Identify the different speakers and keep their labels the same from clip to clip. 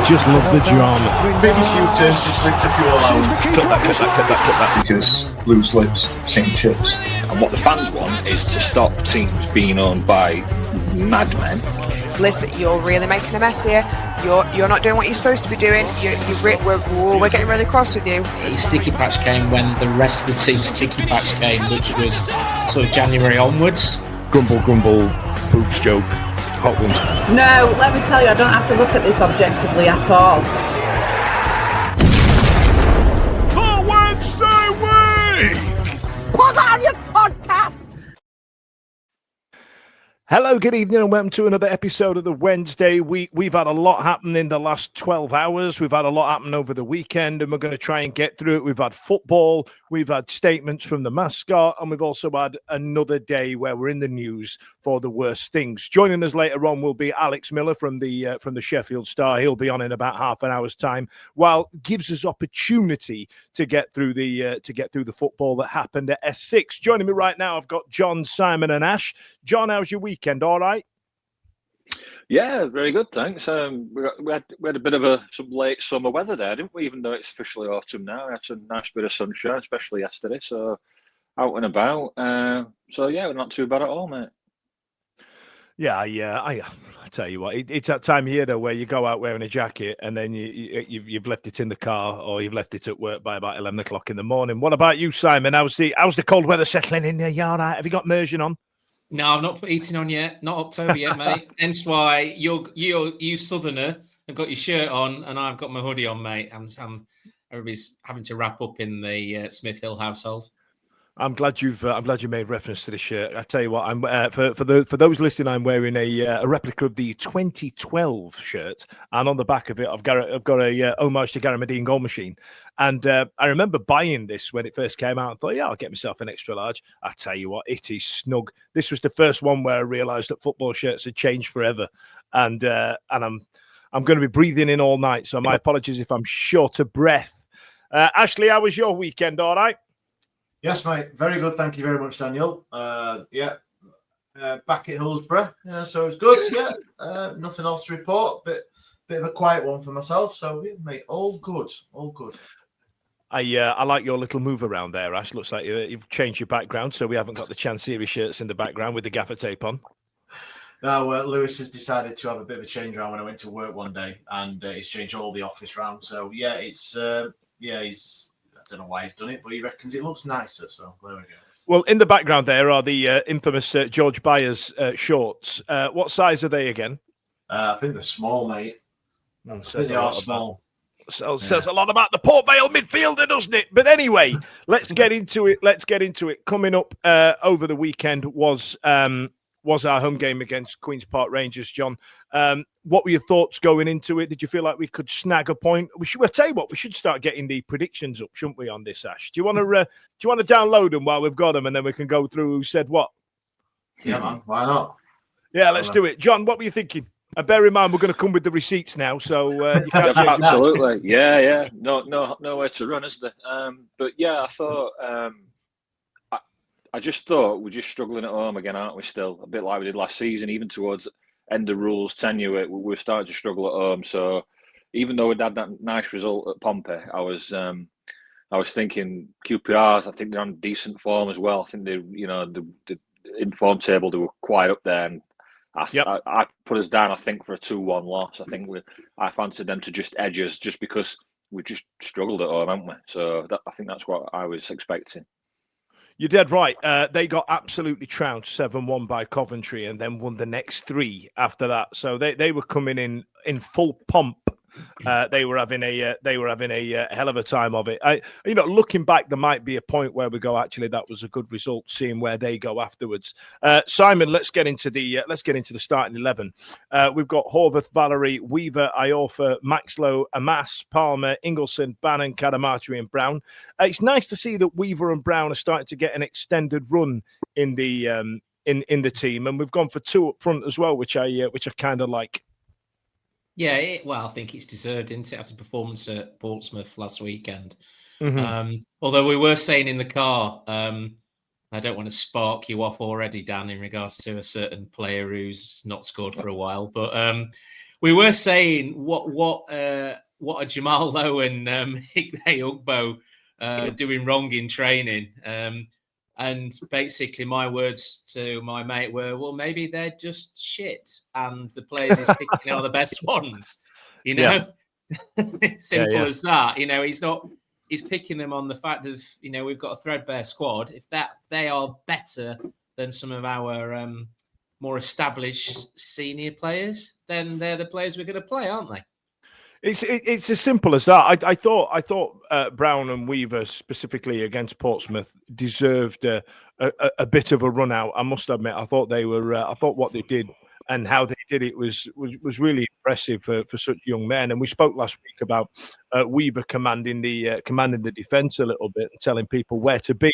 Speaker 1: just love the drama.
Speaker 2: Biggest U-turn since winter fuel allowance.
Speaker 3: Cut that.
Speaker 2: Because loose lips sink ships.
Speaker 3: And what the fans want is to stop teams being owned by madmen.
Speaker 4: Listen, you're really making a mess here. You're not doing what you're supposed to be doing. We're getting really cross with you.
Speaker 5: Sticky patch came when the rest of the team sticky patch came, which was sort of January onwards.
Speaker 1: Grumble, boobs joke, hot ones.
Speaker 6: No, let me tell you, I don't have to look at this objectively at all.
Speaker 1: The Wednesday week!
Speaker 6: Put on your podcast!
Speaker 1: Hello, good evening, and welcome to another episode of the Wednesday week. We've had a lot happen in the last 12 hours. We've had a lot happen over the weekend, and we're going to try and get through it. We've had football, we've had statements from the mascot, and we've also had another day where we're in the news for the worst things. Joining us later on will be Alex Miller from the Sheffield Star. He'll be on in about half an hour's time, while gives us opportunity to get through the football that happened at S6. Joining me right now, I've got John, Simon, and Ash. John, how's your weekend? All right?
Speaker 3: Yeah, very good, thanks. We had a bit of some late summer weather there, didn't we? Even though it's officially autumn now, we had some nice bit of sunshine, especially yesterday. So out and about. So yeah, we're not too bad at all, mate.
Speaker 1: Yeah, I tell you what, it's that time of year though where you go out wearing a jacket and then you've left it in the car or you've left it at work by about 11 o'clock in the morning. What about you, Simon? How's the cold weather settling in there? You all right? Have you got immersion on?
Speaker 5: No, I've not put heating on yet. Not October yet, mate. Hence why you Southerner have got your shirt on and I've got my hoodie on, mate. Everybody's having to wrap up in the Smith Hill household.
Speaker 1: I'm glad you made reference to the shirt. I tell you what, I'm for those listening, I'm wearing a replica of the 2012 shirt, and on the back of it, I've got a homage to Gary Medine goal machine. And I remember buying this when it first came out. I thought, yeah, I'll get myself an extra large. I tell you what, it is snug. This was the first one where I realised that football shirts had changed forever, and I'm going to be breathing in all night. So my apologies if I'm short of breath. Ashley, how was your weekend? All right.
Speaker 2: Yes, mate. Very good. Thank you very much, Daniel. Back at Hillsborough. Yeah, so it's good. Yeah. Nothing else to report. Bit of a quiet one for myself. So, yeah, mate, all good.
Speaker 1: I like your little move around there, Ash. Looks like you've changed your background, so we haven't got the Chance Series shirts in the background with the gaffer tape on.
Speaker 2: Now, Lewis has decided to have a bit of a change around when I went to work one day, and he's changed all the office round. So, yeah, he's... I don't know why he's done it, but he reckons it looks nicer. So there we go.
Speaker 1: Well, in the background there are the infamous George Byers shorts. What size are they again?
Speaker 2: I think they're small, mate. They are small.
Speaker 1: Says a lot about the Port Vale midfielder, doesn't it? But anyway, let's get into it. Coming up over the weekend was our home game against Queen's Park Rangers, John. What were your thoughts going into it? Did you feel like we could snag a point? I'll tell you what, we should start getting the predictions up, shouldn't we, on this, Ash? Do you want to download them while we've got them, and then we can go through who said what?
Speaker 2: Yeah, man. Why not?
Speaker 1: Yeah, let's do it. John, what were you thinking? And bear in mind, we're going to come with the receipts now, so you can't change
Speaker 3: absolutely. Yeah. Nowhere to run, is there? But yeah, I thought. I just thought we're just struggling at home again, aren't we? Still a bit like we did last season, even towards end of rules tenure, we're starting to struggle at home. So even though we'd had that nice result at Pompey, I was thinking QPRs. I think they're on decent form as well. I think the informed table, they were quite up there, and I put us down. I think for a 2-1 loss. I fancied them to just edge us, just because we just struggled at home, haven't we? So I think that's what I was expecting.
Speaker 1: You're dead right. They got absolutely trounced 7-1 by Coventry, and then won the next 3 after that. So they were coming in full pomp. They were having a hell of a time of it. Looking back, there might be a point where we go, actually, that was a good result. Seeing where they go afterwards. Simon, let's get into the starting 11. We've got Horvath, Valerie, Weaver, Iorfa, Maxlow, Amas, Palmer, Ingleson, Bannon, Cadamarteri, and Brown. It's nice to see that Weaver and Brown are starting to get an extended run in the in the team, and we've gone for 2 up front as well, which I kind of like.
Speaker 5: Yeah, I think it's deserved, isn't it, after performance at Portsmouth last weekend.
Speaker 1: Mm-hmm.
Speaker 5: Although we were saying in the car, I don't want to spark you off already, Dan, in regards to a certain player who's not scored for a while, but we were saying what are Jamal Lowe and Higbe Ugbo doing wrong in training. And basically, my words to my mate were, well, maybe they're just shit, and the players he's picking are the best ones. You know, simple as that. You know, he's picking them on the fact of, you know, we've got a threadbare squad. If they are better than some of our more established senior players, then they're the players we're going to play, aren't they?
Speaker 1: It's as simple as that. I thought Brown and Weaver specifically against Portsmouth deserved a bit of a run out. I must admit, I thought they were. I thought what they did and how they did it was really impressive for such young men. And we spoke last week about Weaver commanding the defence a little bit and telling people where to be,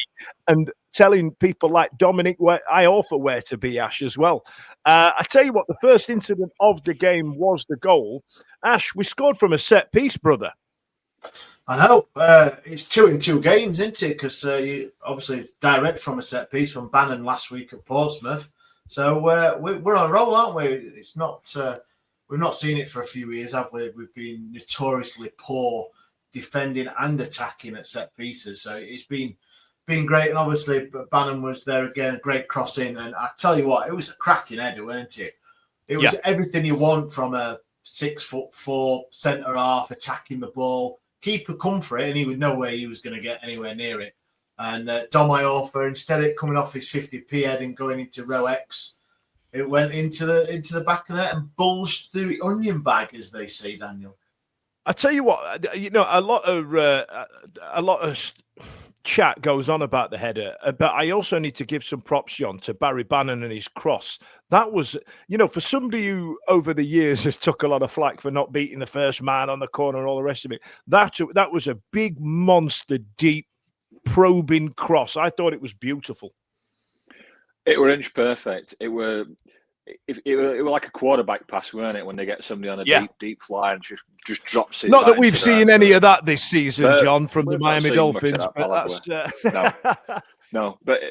Speaker 1: and telling people like Dominic I offer where to be, Ash, as well. I tell you what, the first incident of the game was the goal. Ash, we scored from a set piece, brother.
Speaker 2: I know. It's 2 in 2 games, isn't it? Because you obviously direct from a set piece from Bannon last week at Portsmouth. So we're on a roll, aren't we? It's not. We've not seen it for a few years, have we? We've been notoriously poor defending and attacking at set pieces. So it's been great. And obviously, Bannon was there again, a great crossing. And I tell you what, it was a cracking header, weren't it? It was everything you want from a 6'4" centre half attacking the ball. Keeper come for it, and he would know where he was going to get anywhere near it. And Dom Iorfa, instead of coming off his 50p head and going into row X, it went into the back of that and bulged through the onion bag, as they say, Daniel.
Speaker 1: I tell you what, you know, a lot of chat goes on about the header, but I also need to give some props, John, to Barry Bannon and his cross. That was, you know, for somebody who over the years has took a lot of flack for not beating the first man on the corner and all the rest of it, that was a big monster, deep, probing cross. I thought it was beautiful.
Speaker 3: It were inch perfect. It were like a quarterback pass, weren't it? When they get somebody on a deep fly and just drops it.
Speaker 1: Not that we've seen any of that this season, John, from the Miami Dolphins.
Speaker 3: No, but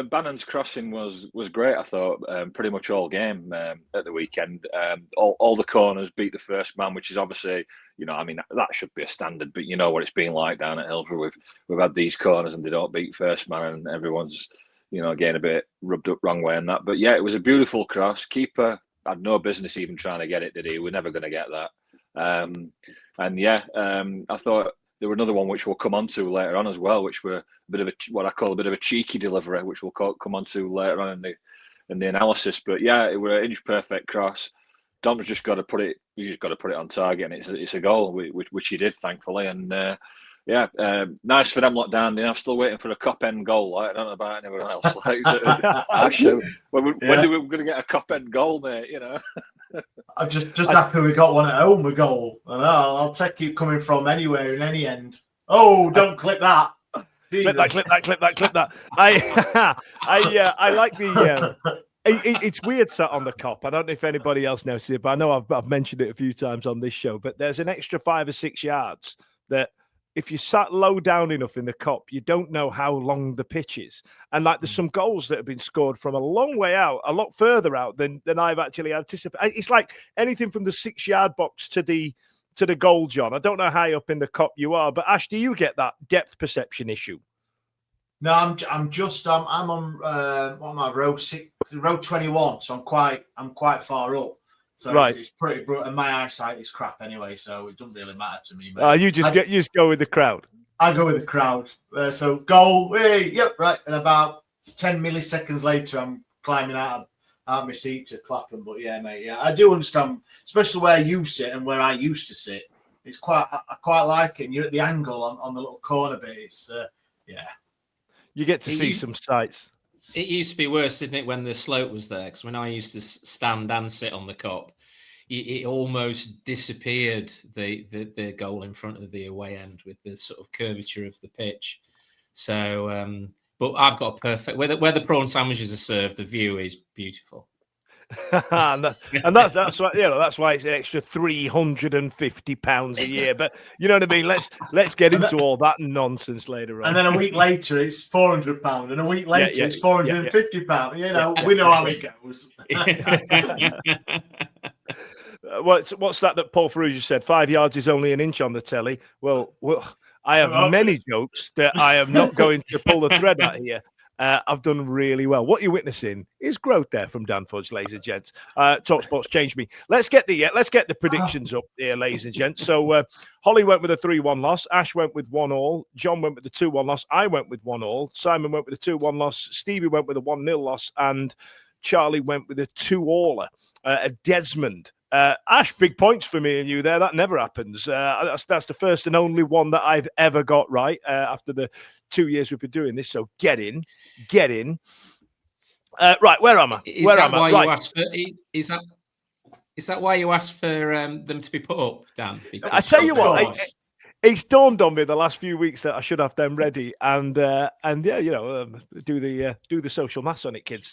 Speaker 3: Bannon's crossing was great. I thought pretty much all game at the weekend. All the corners beat the first man, which is obviously, you know, I mean, that should be a standard. But you know what it's been like down at Hillsborough. We've had these corners and they don't beat first man, and everyone's, you know, getting a bit rubbed up wrong way and that. But yeah, it was a beautiful cross. Keeper had no business even trying to get it, did he? We're never going to get that. I thought there were another one which we'll come on to later on as well, which were a bit of what I call a bit of a cheeky delivery, which we'll come on to later on in the analysis. But yeah, it were an inch perfect cross. Dom's just got to put it. You just got to put it on target, and it's a goal, which he did, thankfully. And nice for them lot down there. I'm still waiting for a Cop End goal. Like, I don't know about anyone else. Like, when are we going to get a Cop End goal, mate? You know.
Speaker 2: I'm just happy we got one at home, a goal. And I'll take it coming from anywhere in any end. Oh, don't clip that.
Speaker 1: Clip that. I like the. It's weird sat on the Cop. I don't know if anybody else knows it, but I know I've mentioned it a few times on this show. But there's an extra 5 or 6 yards that, if you sat low down enough in the Cop, you don't know how long the pitch is. And like, there's some goals that have been scored from a long way out, a lot further out than I've actually anticipated. It's like anything from the 6-yard box to the goal, John. I don't know how high up in the Cop you are, but Ash, do you get that depth perception issue?
Speaker 2: No, I'm on what am I, row 21, so I'm quite far up. So
Speaker 1: right.
Speaker 2: It's pretty brutal, and my eyesight is crap anyway, so it doesn't really matter to me.
Speaker 1: You just go with the crowd.
Speaker 2: I go with the crowd. So goal, hey, yep, right. And about 10 milliseconds later, I'm climbing out of my seat to clap them. But yeah, mate, yeah, I do understand, especially where you sit and where I used to sit. It's I quite like it. And you're at the angle on the little corner bit. It's
Speaker 1: you get to see some sights.
Speaker 5: It used to be worse, didn't it, when the slope was there? Because when I used to stand and sit on the Cop, it almost disappeared the goal in front of the away end with the sort of curvature of the pitch. So, but I've got a perfect where the prawn sandwiches are served. The view is beautiful.
Speaker 1: and that's why, you know, that's why it's an extra £350 a year. But you know what I mean. Let's get into all that nonsense later on.
Speaker 2: And then a week later, it's £400, and a week later, it's £450. You know, we know how it goes.
Speaker 1: What's that Paul Ferrugia said? 5 yards is only an inch on the telly. Well, I have many jokes that I am not going to pull the thread out here. I've done really well. What you're witnessing is growth there from Dan Fudge, ladies and gents. Talk Sports changed me. Let's get the predictions up here, ladies and gents. So Holly went with a 3-1 loss. Ash went with 1-1. John went with the 2-1 loss. I went with 1-1. Simon went with a 2-1 loss. Stevie went with a 1-0 loss, and Charlie went with a 2-all. Desmond. Ash, big points for me and you there. That never happens. That's the first and only one that I've ever got right after the 2 years we've been doing this. So get in. Right, where am I?
Speaker 5: Is that why you asked for them to be put up, Dan? Because
Speaker 1: I tell you what, it's dawned on me the last few weeks that I should have them ready, and yeah, do the social mass on it, kids.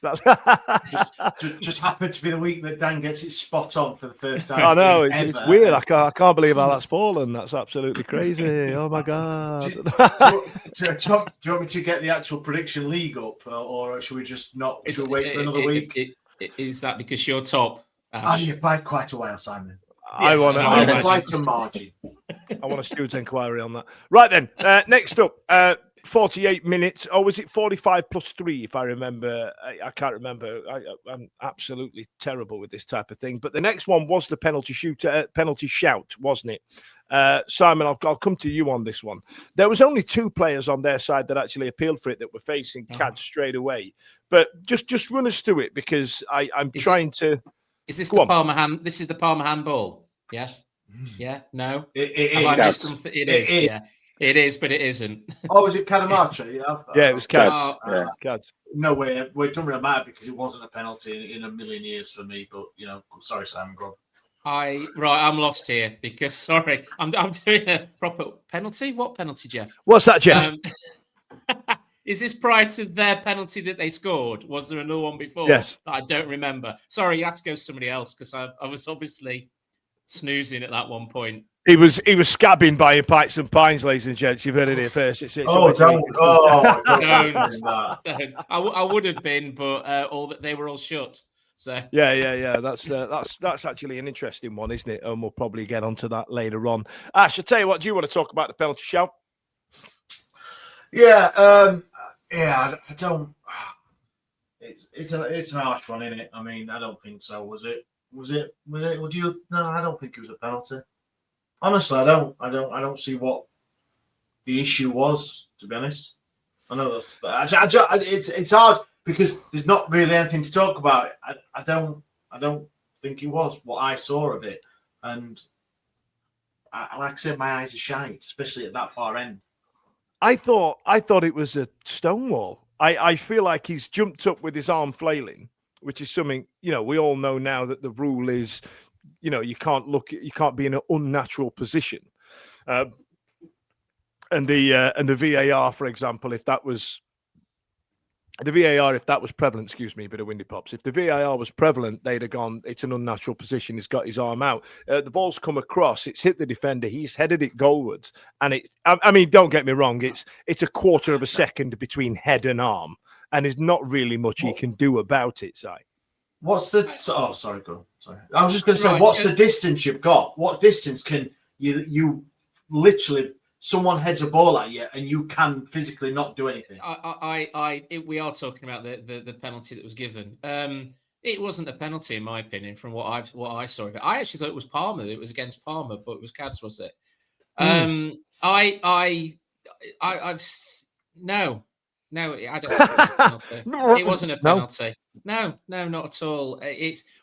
Speaker 2: just happened to be the week that Dan gets it spot on for the first time.
Speaker 1: I know it's weird. I can't believe how that's fallen. That's absolutely crazy. Oh my god!
Speaker 2: Do you want me to get the actual prediction league up, or should we just not? Should we wait for another week?
Speaker 5: Is that because you're top?
Speaker 2: You're by quite a while, Simon.
Speaker 1: Yes, I want
Speaker 2: quite a margin.
Speaker 1: I want a steward's inquiry on that. Right then, next up, 48 minutes. Or was it 45 plus 3, if I remember? I can't remember. I'm absolutely terrible with this type of thing. But the next one was the penalty shout, wasn't it? Simon, I'll come to you on this one. There was only 2 players on their side that actually appealed for it that were facing CAD straight away. But just run us through it, because I'm trying to...
Speaker 5: Is this the Palmer hand? This is the Palmer handball. Yeah. Yeah. No.
Speaker 2: It is.
Speaker 5: It is. Yeah. It is, but it isn't.
Speaker 2: Oh, was it Cadamarcha?
Speaker 1: Yeah, it was Cads. Cads.
Speaker 2: No way. It doesn't really matter because it wasn't a penalty in a million years for me. But sorry, Simon. Go on.
Speaker 5: I'm lost here because sorry, I'm doing a proper penalty. What penalty, Jeff?
Speaker 1: What's that, Jeff?
Speaker 5: Is this prior to their penalty that they scored? Was there another one before?
Speaker 1: Yes.
Speaker 5: That I don't remember. Sorry, you have to go to somebody else because I was obviously snoozing at that one point.
Speaker 1: He was scabbing buying Pikes and Pines, ladies and gents. You've heard it here first.
Speaker 2: Don't.
Speaker 5: I would have been, but they were all shut. So
Speaker 1: yeah. That's actually an interesting one, isn't it? And we'll probably get onto that later on. Ash, I'll tell you what. Do you want to talk about the penalty shout?
Speaker 2: Yeah, I don't. It's an harsh one, isn't it? I mean, I don't think so. Was it? Would you? No, I don't think it was a penalty. Honestly, I don't see what the issue was. To be honest, I know that's. It's hard because there's not really anything to talk about. I don't think it was what I saw of it, and like I said, my eyes are shite, especially at that far end.
Speaker 1: I thought it was a stonewall. I feel like he's jumped up with his arm flailing, which is something, we all know now that the rule is, you can't be in an unnatural position. And the VAR, for example, if that was prevalent, excuse me, a bit of windy pops. If the VAR was prevalent, they'd have gone, it's an unnatural position. He's got his arm out. The ball's come across. It's hit the defender. He's headed it goalwards. And I mean, don't get me wrong. It's a quarter of a second between head and arm. And there's not really much he can do about it, Si.
Speaker 2: What's the... Oh, sorry, go on. Sorry. I was just going to say, what's the distance you've got? What distance can you literally... Someone heads a ball at you and you can physically not do anything.
Speaker 5: We are talking about the penalty that was given. It wasn't a penalty in my opinion, from what I saw of it. I actually thought it was Palmer. It was against Palmer, but it was Cads, was it? No, I don't think it was a penalty. It wasn't a penalty. No, not at all.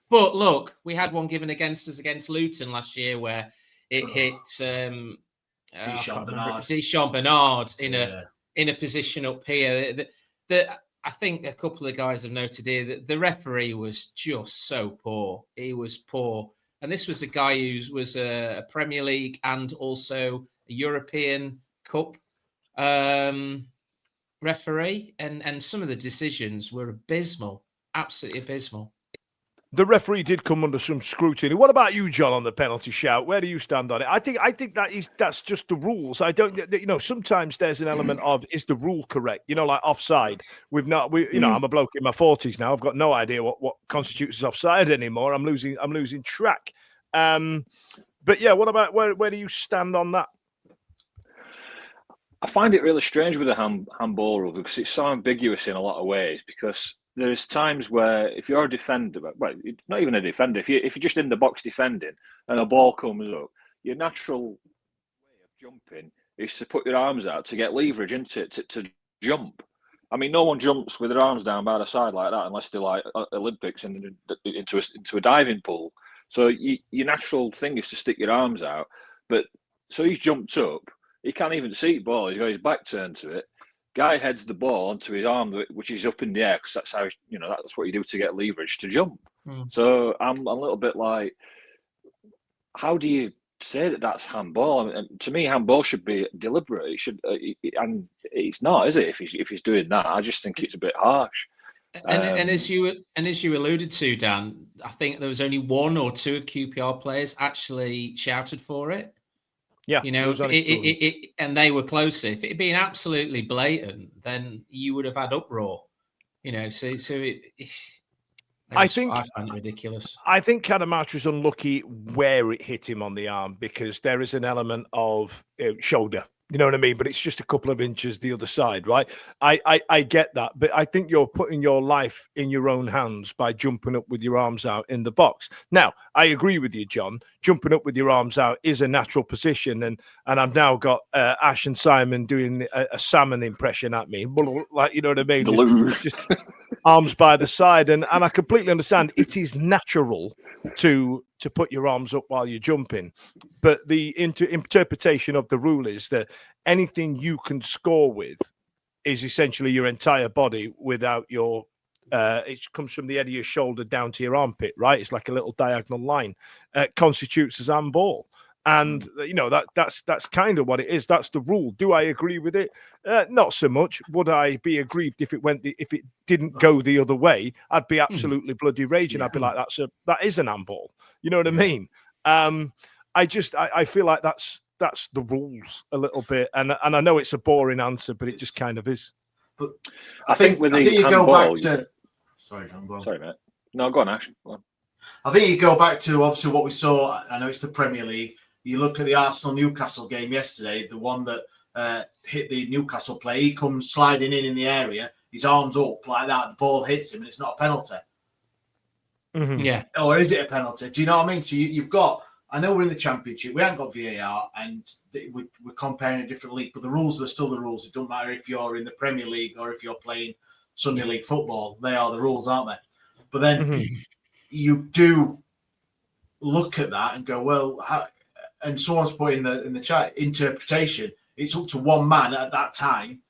Speaker 5: But look, we had one given against us against Luton last year where it hit. Deschamps Bernard in a position up here. I think a couple of guys have noted here that the referee was just so poor. He was poor, and this was a guy who was a Premier League and also a European Cup referee, and some of the decisions were abysmal, absolutely abysmal.
Speaker 1: The referee did come under some scrutiny. What about you, John, on the penalty shout? Where do you stand on it? I think that's just the rules. I don't, sometimes there's an element of, is the rule correct? Like offside. I'm a bloke in my 40s now. I've got no idea what constitutes as offside anymore. I'm losing track. But yeah, what about where do you stand on that?
Speaker 3: I find it really strange with the handball rule because it's so ambiguous in a lot of ways. Because there's times where if you're a defender, well, not even a defender, if you're just in the box defending and a ball comes up, your natural way of jumping is to put your arms out to get leverage into it to jump. I mean, no one jumps with their arms down by the side like that unless they're like Olympics and into a diving pool. So your natural thing is to stick your arms out. But so he's jumped up. He can't even see the ball. He's got his back turned to it. Guy heads the ball onto his arm, which is up in the air, because that's how that's what you do to get leverage to jump. So I'm a little bit like, how do you say that that's handball? And to me, handball should be deliberate. It should, and it's not, is it? If he's doing that, I just think it's a bit harsh.
Speaker 5: And as you alluded to, Dan, I think there was only one or two of QPR players actually shouted for it.
Speaker 1: Yeah,
Speaker 5: and they were closer. If it had been absolutely blatant, then you would have had uproar. I find it ridiculous.
Speaker 1: I think Cadamartra is unlucky where it hit him on the arm, because there is an element of shoulder. You know what I mean? But it's just a couple of inches the other side, right? I get that. But I think you're putting your life in your own hands by jumping up with your arms out in the box. Now, I agree with you, John. Jumping up with your arms out is a natural position. And I've now got Ash and Simon doing a salmon impression at me. Like, you know what I mean? Just arms by the side. And I completely understand. It is natural to put your arms up while you're jumping. But the interpretation of the rule is that anything you can score with is essentially your entire body without your it comes from the edge of your shoulder down to your armpit, right? It's like a little diagonal line. Constitutes as handball. And that's kind of what it is. That's the rule. Do I agree with it? Not so much. Would I be aggrieved if it didn't go the other way? I'd be absolutely bloody raging. I'd be like, that is an handball. You know what I mean? I feel like that's the rules a little bit, and I know it's a boring answer, but it just kind of is.
Speaker 2: But
Speaker 3: I think
Speaker 2: you go back to. Sorry, John. Go on.
Speaker 3: Sorry, mate. No, go on, Ash. Go on.
Speaker 2: I think you go back to obviously what we saw. I know it's the Premier League. You look at the Arsenal-Newcastle game yesterday, the one that hit the Newcastle player. He comes sliding in the area, his arms up like that, the ball hits him, and it's not a penalty.
Speaker 1: Mm-hmm.
Speaker 5: Yeah.
Speaker 2: Or is it a penalty? Do you know what I mean? So you've got, I know we're in the Championship, we haven't got VAR, and we're comparing a different league, but the rules are still the rules. It doesn't matter if you're in the Premier League or if you're playing Sunday League football. They are the rules, aren't they? But then you do look at that and go, well, and someone's put in the chat, interpretation, it's up to one man at that time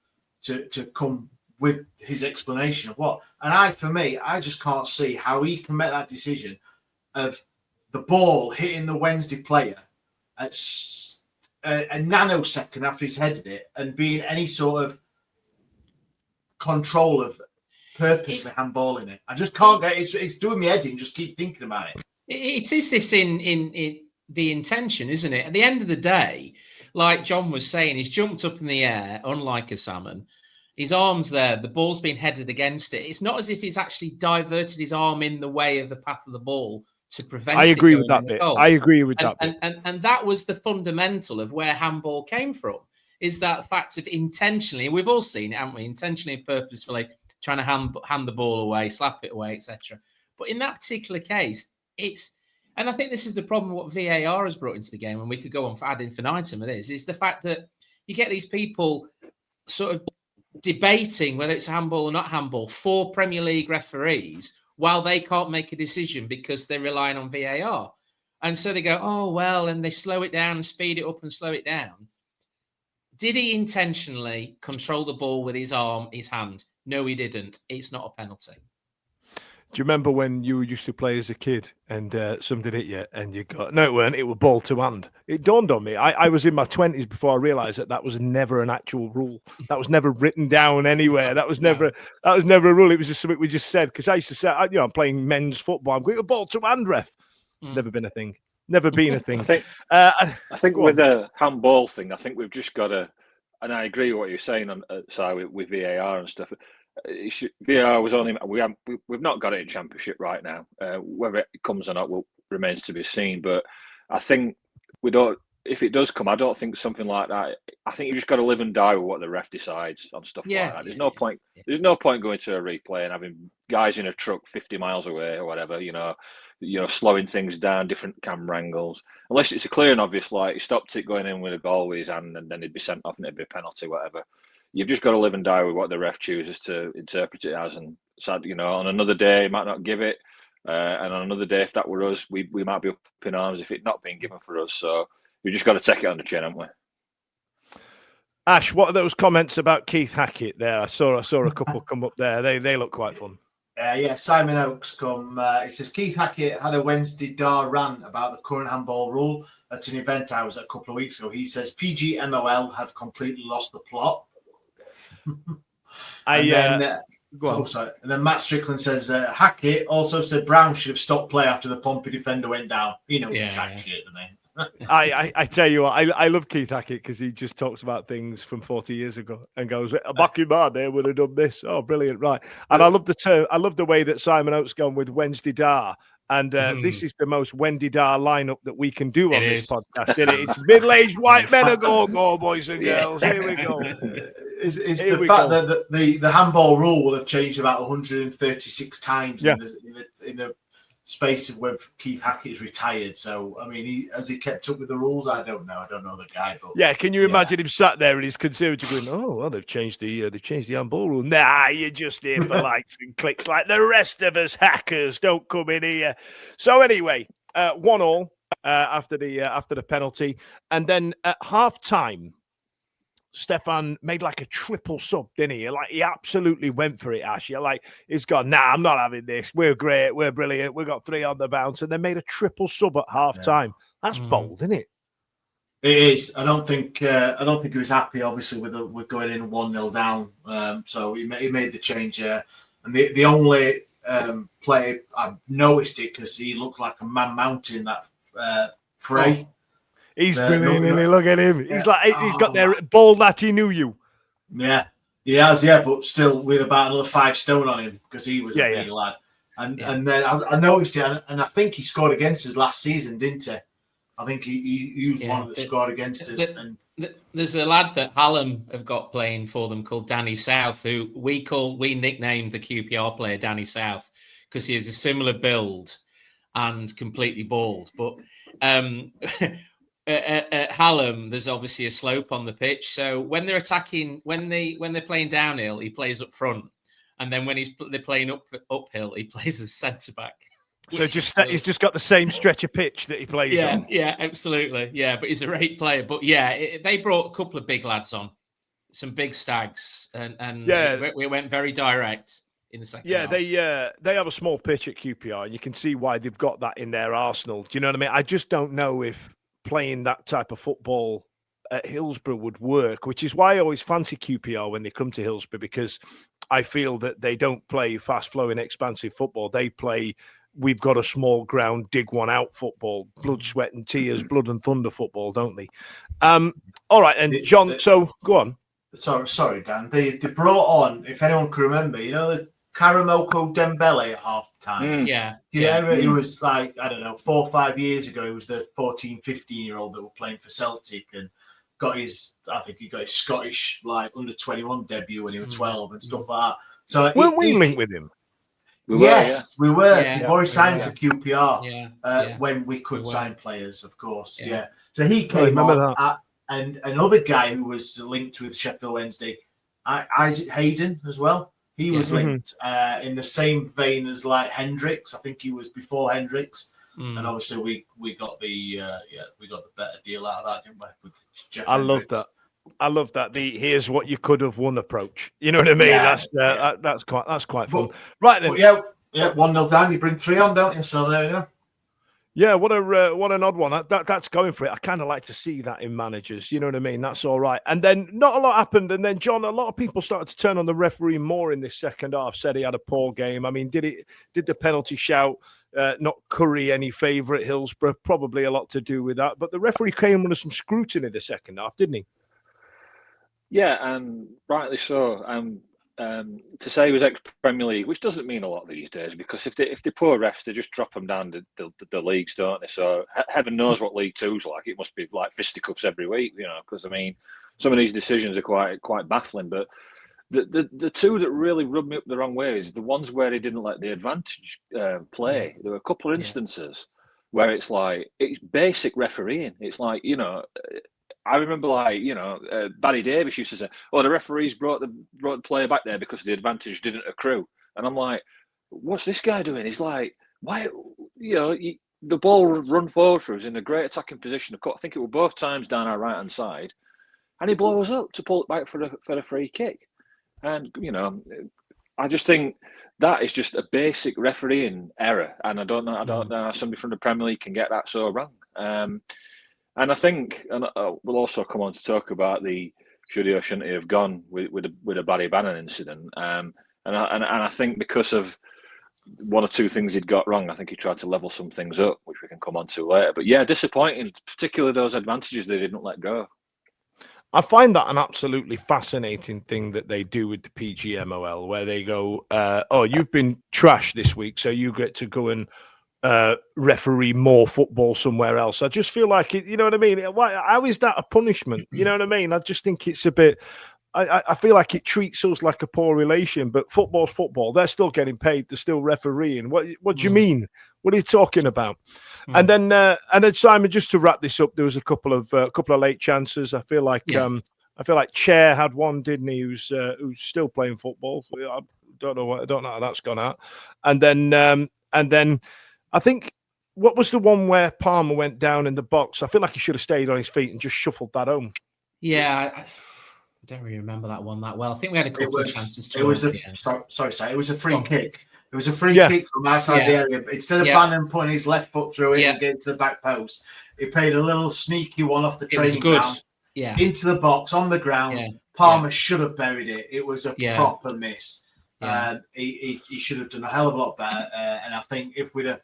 Speaker 2: to come with his explanation of what. And I just can't see how he can make that decision of the ball hitting the Wednesday player at a nanosecond after he's headed it and being any sort of control of purposely handballing it. I just can't get it. It's doing me head in, just keep thinking about it.
Speaker 5: It is this in the intention, isn't it? At the end of the day, like John was saying, he's jumped up in the air, unlike a salmon. His arm's there. The ball's been headed against it. It's not as if he's actually diverted his arm in the way of the path of the ball to prevent it.
Speaker 1: I agree with that bit. I agree with that bit.
Speaker 5: And that was the fundamental of where handball came from, is that fact of intentionally, and we've all seen it, haven't we? Intentionally and purposefully trying to hand the ball away, slap it away, etc. But in that particular case, and I think this is the problem what VAR has brought into the game, and we could go on for ad infinitum of this, is the fact that you get these people sort of debating whether it's handball or not handball for Premier League referees while they can't make a decision because they're relying on VAR. And so they go, oh, well, and they slow it down and speed it up and slow it down. Did he intentionally control the ball with his arm, his hand? No, he didn't. It's not a penalty.
Speaker 1: Do you remember when you used to play as a kid and something hit you and you got, no, it weren't, it was ball to hand? It dawned on me. I was in my 20s before I realised that was never an actual rule. That was never written down anywhere. That was never a rule. It was just something we just said. Because I used to say, I'm playing men's football. I'm going a ball to hand, ref. Never been a thing. Never been a thing.
Speaker 3: I think with the handball thing, I think we've just got to, and I agree with what you're saying on with VAR and stuff. VAR was only we've not got it in Championship right now. Whether it comes or not, remains to be seen. But I think we don't. If it does come, I don't think something like that. I think you just got to live and die with what the ref decides on stuff like that. There's no point. There's no point going to a replay and having guys in a truck 50 miles away or whatever. Slowing things down, different camera angles. Unless it's a clear and obvious, like he stopped it going in with a goal with his hand, and then he'd be sent off and it'd be a penalty, whatever. You've just got to live and die with what the ref chooses to interpret it as. And sad, on another day, he might not give it. And on another day, if that were us, we might be up in arms if it's not being given for us. So we just got to take it on the chin, haven't we?
Speaker 1: Ash, what are those comments about Keith Hackett there? I saw a couple come up there. They look quite fun.
Speaker 2: Simon Oakes it says Keith Hackett had a Wednesday Dar rant about the current handball rule at an event I was at a couple of weeks ago. He says PGMOL have completely lost the plot. And then Matt Strickland says Hackett also said Brown should have stopped play after the Pompey defender went down. He knows jack shit, doesn't he?
Speaker 1: I tell you what, I love Keith Hackett because he just talks about things from 40 years ago and goes, back in my day would have done this. Oh, brilliant, right. And I love the term. I love the way that Simon Oates gone with Wednesday Dar. And this is the most Wendy Dar lineup that we can do on this podcast, isn't it? It's middle-aged white men a go, boys and girls. Here we go.
Speaker 2: It's the fact that the handball rule will have changed about 136 times in the space of when Keith Hackett is retired. So, I mean, has he kept up with the rules? I don't know. I don't know the guy. But
Speaker 1: can you imagine him sat there in his conservative going, "Oh, well, they've changed the handball rule." Nah, you're just here for likes and clicks like the rest of us hackers. Don't come in here. So anyway, 1-1 after the penalty, and then at half time, Stefan made like a triple sub, didn't he? Like he absolutely went for it, Ash. You're like, he's gone, nah, I'm not having this. We're great. We're brilliant. We got 3 on the bounce. And they made a triple sub at half time. That's bold, isn't it?
Speaker 2: It is. I don't think he was happy, obviously, with going in 1-0 down. So he made the change. And the only play I noticed it because he looked like a man mounting that fray.
Speaker 1: He's brilliant, isn't he? Look at him. He's like, he's got their ball that he knew you.
Speaker 2: Yeah, he has, but still with about another 5 stone on him because he was a big lad. And then I noticed it, and I think he scored against us last season, didn't he? I think he was one that scored against us.
Speaker 5: There's a lad that Hallam have got playing for them called Danny South, who we nicknamed the QPR player Danny South because he has a similar build and completely bald. But at Hallam, there's obviously a slope on the pitch. So when they're attacking, when they're playing downhill, he plays up front, and then when they're playing uphill, he plays as centre back.
Speaker 1: So he's just got the same stretch of pitch that he plays on.
Speaker 5: Yeah, absolutely. Yeah, but he's a great player. But they brought a couple of big lads on, some big stags, and we went very direct in the second half. They have a small pitch at QPR, and you can see why they've got that in their arsenal. Do you know what I mean? I just don't know if playing that type of football at Hillsborough would work, which is why I always fancy QPR when they come to Hillsborough, because I feel that they don't play fast-flowing, expansive football. They play, we've got a small ground, dig one out football, blood, sweat and tears, blood and thunder football, don't they? All right, and John, so go on.
Speaker 2: Sorry, Dan. They brought on, if anyone can remember, the Karamoko Dembele at half time. He was like, I don't know, 4 or 5 years ago, he was the 14, 15-year-old that were playing for Celtic and he got his Scottish under 21 debut when he was 12 and stuff like that. So
Speaker 1: weren't we linked with him?
Speaker 2: We were. Yeah. He'd already signed for QPR when we could sign players, of course. Yeah. So he came on and another guy who was linked with Sheffield Wednesday, Isaac Hayden as well. He was linked in the same vein as like Hendricks. I think he was before Hendricks, and obviously we got the better deal out of that, didn't we? With Jeff Hendricks.
Speaker 1: I love that. The here's what you could have won approach. You know what I mean? That's quite fun. Right then.
Speaker 2: 1-0 down. You bring 3 on, don't you? So there you go.
Speaker 1: Yeah, what an odd one. That's going for it. I kind of like to see that in managers. You know what I mean? That's all right. And then not a lot happened. And then, John, a lot of people started to turn on the referee more in this second half, said he had a poor game. I mean, did the penalty shout not curry any favour at Hillsborough? Probably a lot to do with that. But the referee came under some scrutiny in the second half, didn't he?
Speaker 3: Yeah, and rightly so. to say he was ex-Premier League, which doesn't mean a lot these days, because if they poor refs, they just drop them down the leagues, don't they? So heaven knows what League Two's like. It must be like fisticuffs every week, because I mean, some of these decisions are quite baffling. But the two that really rubbed me up the wrong way is the ones where he didn't let the advantage play. There were a couple of instances where it's like, it's basic refereeing. It's like, I remember, Barry Davis used to say, "Oh, the referees brought the player back there because the advantage didn't accrue." And I'm like, "What's this guy doing?" He's like, "Why? The ball run forward for us in a great attacking position. I think it was both times down our right hand side, and he blows up to pull it back for a free kick." And I just think that is just a basic refereeing error, and I don't know how somebody from the Premier League can get that so wrong. And I think, and we'll also come on to talk about the should he or shouldn't he have gone with a Barry Bannon incident. And I think because of one or two things he'd got wrong, I think he tried to level some things up, which we can come on to later. But yeah, disappointing, particularly those advantages they didn't let go.
Speaker 1: I find that an absolutely fascinating thing that they do with the PGMOL, where they go, "Oh, you've been trashed this week, so you get to go and referee more football somewhere else." I just feel like it, you know what I mean? How is that a punishment? You know what I mean? I just think it's a bit. I feel like it treats us like a poor relation, but football's football. They're still getting paid. They're still refereeing. What do you mean? What are you talking about? And then Simon, just to wrap this up, there was a couple of late chances. I feel like Chair had one, didn't he? Who's still playing football. I don't know how that's gone out. And then I think, what was the one where Palmer went down in the box? I feel like he should have stayed on his feet and just shuffled that home.
Speaker 5: Yeah, I don't really remember that one that well. I think we had a couple of chances.
Speaker 2: It was a free kick. It was a free kick from outside the area. Instead of Bannon putting his left foot through it and getting to the back post, he played a little sneaky one off the training ground into the box on the ground. Yeah. Palmer should have buried it. It was a proper miss. Yeah. He should have done a hell of a lot better. And I think if we'd have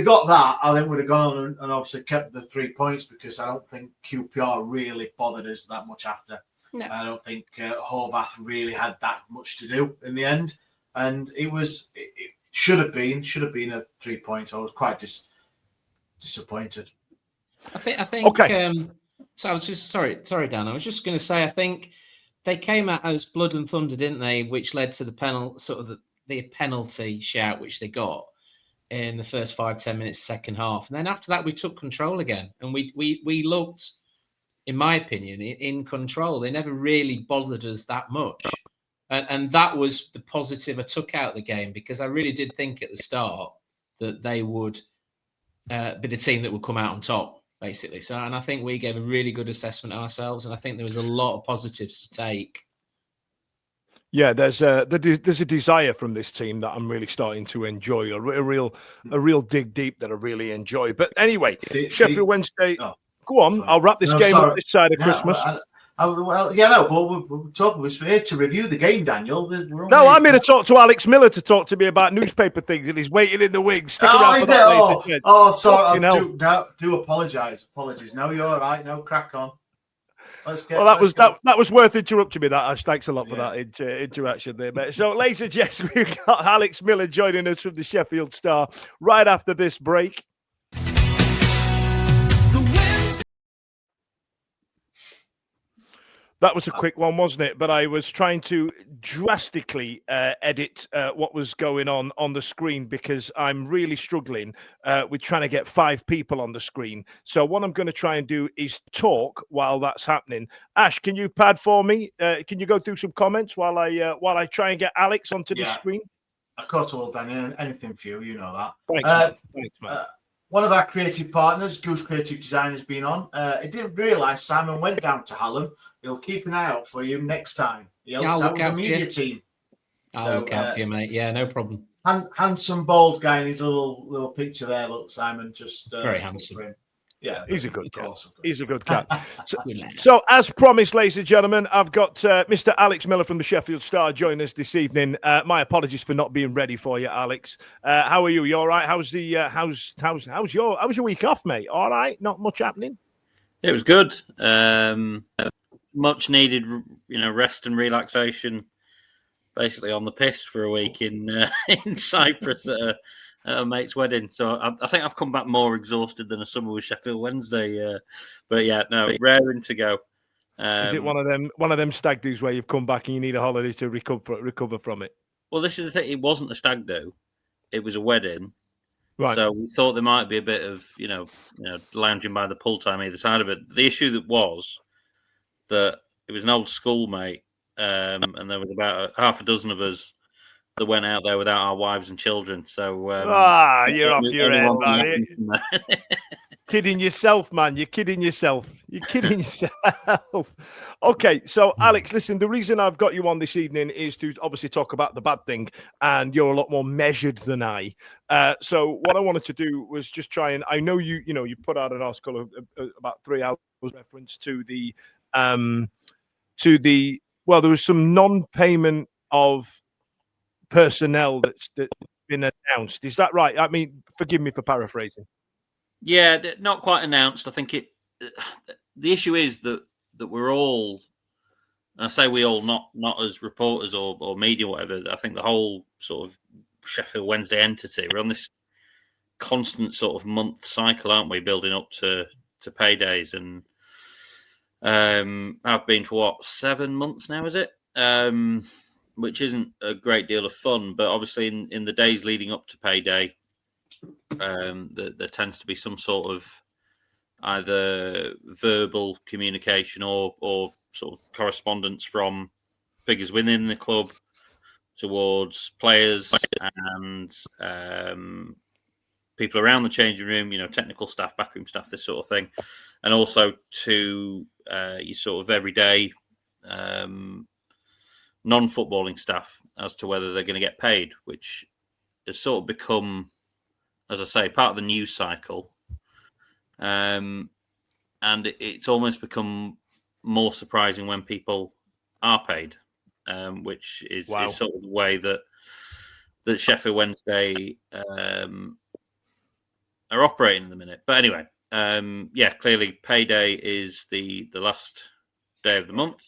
Speaker 2: got that, I think we'd have gone on and obviously kept the 3 points, because I don't think QPR really bothered us that much after. No. I don't think Horvath really had that much to do in the end, and it should have been a 3 points. I was quite disappointed.
Speaker 5: I think.
Speaker 1: Okay.
Speaker 5: So I was just sorry, Dan. I was just going to say, I think they came at us blood and thunder, didn't they? Which led to the penalty shout, which they got in the first 5-10 minutes, second half, and then after that we took control again, and we looked, in my opinion, in control. They never really bothered us that much. And that was the positive I took out of the game, because I really did think at the start that they would be the team that would come out on top, basically. So, and I think we gave a really good assessment ourselves, and I think there was a lot of positives to take.
Speaker 1: Yeah, there's a desire from this team that I'm really starting to enjoy, a real dig deep that I really enjoy. But anyway, Sheffield Wednesday... Oh. Go on, I'll wrap this game up this side of Christmas.
Speaker 2: We're talking. We're here to review the game, Daniel.
Speaker 1: I'm here to talk to Alex Miller to talk to me about newspaper things, and he's waiting in the wings. Stick around for that later.
Speaker 2: Sorry. Do apologise. Apologies. No, you're all right. No, crack on.
Speaker 1: That was worth interrupting me. That Ash. Thanks a lot for that interaction there, mate. So, ladies and gents, we've got Alex Miller joining us from the Sheffield Star right after this break. That was a quick one, wasn't it? But I was trying to drastically edit what was going on the screen, because I'm really struggling with trying to get 5 people on the screen. So what I'm going to try and do is talk while that's happening. Ash, can you pad for me? Can you go through some comments while I try and get Alex onto the screen?
Speaker 2: Of course I will, Danny. Anything for you, you know that.
Speaker 1: Thanks, man.
Speaker 2: One of our creative partners, Goose Creative Design, has been on. I didn't realise Simon went down to Hallam. He'll keep an eye out for you next time. He'll out with the media team.
Speaker 5: I'll look out for you, mate. Yeah, no problem.
Speaker 2: Handsome, bald guy in his little picture there. Look, Simon, just
Speaker 5: very handsome.
Speaker 2: Yeah,
Speaker 1: he's a good cat. Awesome. He's a good cat. So, as promised, ladies and gentlemen, I've got Mr. Alex Miller from the Sheffield Star joining us this evening. My apologies for not being ready for you, Alex. How are you? You all right? How's your week off, mate? All right? Not much happening?
Speaker 7: It was good. Much needed, rest and relaxation basically on the piss for a week in in Cyprus at a mate's wedding. So I think I've come back more exhausted than a summer with Sheffield Wednesday. But yeah, no, raring to go.
Speaker 1: Is it one of them stag do's where you've come back and you need a holiday to recover from it?
Speaker 7: Well, this is the thing. It wasn't a stag do; it was a wedding.
Speaker 1: Right.
Speaker 7: So we thought there might be a bit of lounging by the pool time either side of it. The issue that was that it was an old schoolmate, and there was about half a dozen of us that went out there without our wives and children. So
Speaker 1: you're off your head, man. Kidding yourself, man. You're kidding yourself. Okay, so Alex, listen, the reason I've got you on this evening is to obviously talk about the bad thing, and you're a lot more measured than I. So what I wanted to do was just try and, I know you put out an article of about 3 hours reference to the well, there was some non-payment of personnel that's been announced. Is that right? I mean, forgive me for paraphrasing.
Speaker 7: Yeah, not quite announced. I think the issue is that we're all, and I say we all, not as reporters or media, whatever. I think the whole sort of Sheffield Wednesday entity, we're on this constant sort of month cycle, aren't we, building up to paydays, and I've been for 7 months now, is it? Which isn't a great deal of fun, but obviously in the days leading up to payday, there tends to be some sort of either verbal communication or sort of correspondence from figures within the club towards players and people around the changing room, technical staff, backroom staff, this sort of thing, and also to your sort of everyday non-footballing staff as to whether they're going to get paid, which has sort of become, as I say, part of the news cycle. And it's almost become more surprising when people are paid, which is sort of the way that Sheffield Wednesday are operating in the minute. But anyway, clearly payday is the last day of the month,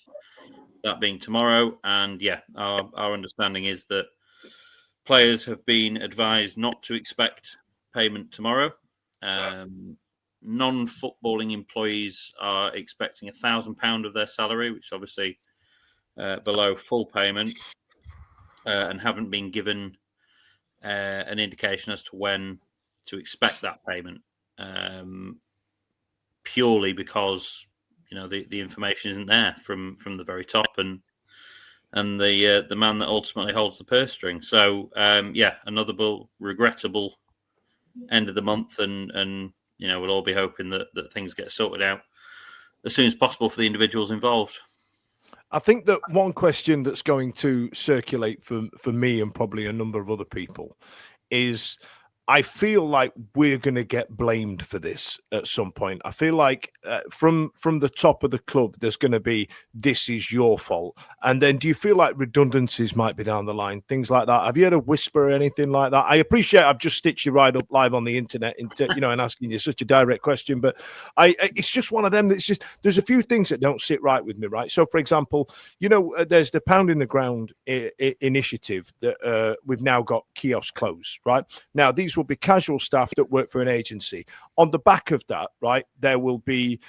Speaker 7: that being tomorrow. And our understanding is that players have been advised not to expect payment tomorrow. Non-footballing employees are expecting £1,000 of their salary, which is obviously below full payment, and haven't been given an indication as to when to expect that payment, purely because the information isn't there from the very top and the man that ultimately holds the purse string. So another regrettable end of the month, and we'll all be hoping that things get sorted out as soon as possible for the individuals involved.
Speaker 1: I think that one question that's going to circulate for me and probably a number of other people is, I feel like we're going to get blamed for this at some point. I feel like from the top of the club, there's going to be, this is your fault. And then do you feel like redundancies might be down the line, things like that? Have you had a whisper or anything like that? I appreciate I've just stitched you right up live on the internet and asking you such a direct question, but it's just one of them that's just, there's a few things that don't sit right with me, right? So, for example, there's the Pound in the Ground initiative that we've now got kiosks closed, right? Now, these will be casual staff that work for an agency. On the back of that, right, there will be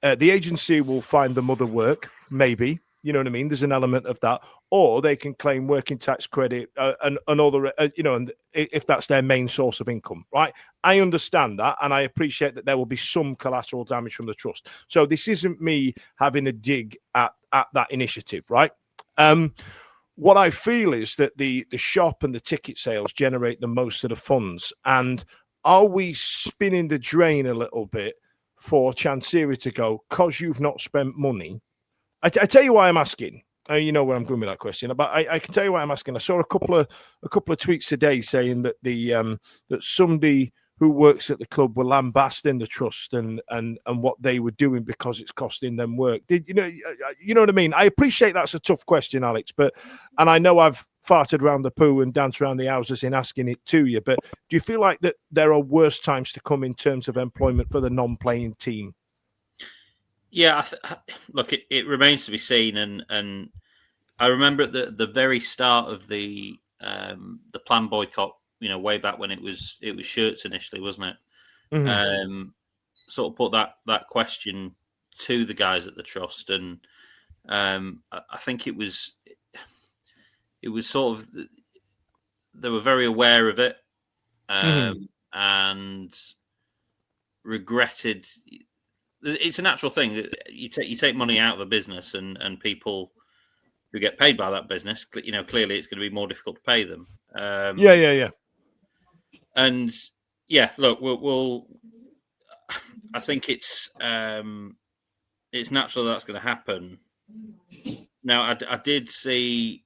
Speaker 1: the agency will find them other work, maybe, you know what I mean? There's an element of that, or they can claim working tax credit and all the, and if that's their main source of income, right? I understand that, and I appreciate that there will be some collateral damage from the trust. So this isn't me having a dig at that initiative, right? What I feel is that the shop and the ticket sales generate the most of the funds. And are we spinning the drain a little bit for Chancery to go, because you've not spent money? I tell you why I'm asking. You know where I'm going with that question. But I can tell you why I'm asking. I saw a couple of tweets today saying that that somebody who works at the club were lambasting the trust and what they were doing because it's costing them work. You know what I mean? I appreciate that's a tough question, Alex, and I know I've farted around the poo and danced around the houses in asking it to you, but do you feel like that there are worse times to come in terms of employment for the non-playing team?
Speaker 7: Yeah, look, it remains to be seen, and I remember at the very start of the planned boycott, way back when it was shirts initially, wasn't it?
Speaker 1: Mm-hmm.
Speaker 7: Sort of put that question to the guys at the trust, and I think it was sort of, they were very aware of it, and regretted. It's a natural thing. You take money out of a business, and people who get paid by that business, clearly it's going to be more difficult to pay them.
Speaker 1: Yeah.
Speaker 7: And yeah, look, we'll I think it's natural that's going to happen. Now, I did see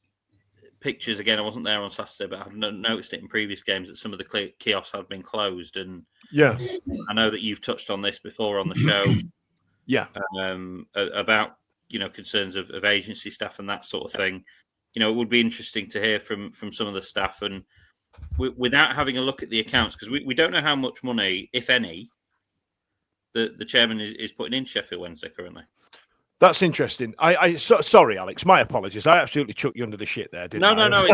Speaker 7: pictures again. I wasn't there on Saturday, but I've noticed it in previous games that some of the kiosks have been closed. And
Speaker 1: yeah,
Speaker 7: I know that you've touched on this before on the show.
Speaker 1: Yeah,
Speaker 7: about concerns of agency staff and that sort of thing. It would be interesting to hear from some of the staff, and without having a look at the accounts, because we don't know how much money, if any, the chairman is putting in Sheffield Wednesday currently.
Speaker 1: That's interesting. Sorry, Alex. My apologies. I absolutely chucked you under the shit there, didn't I?
Speaker 7: No.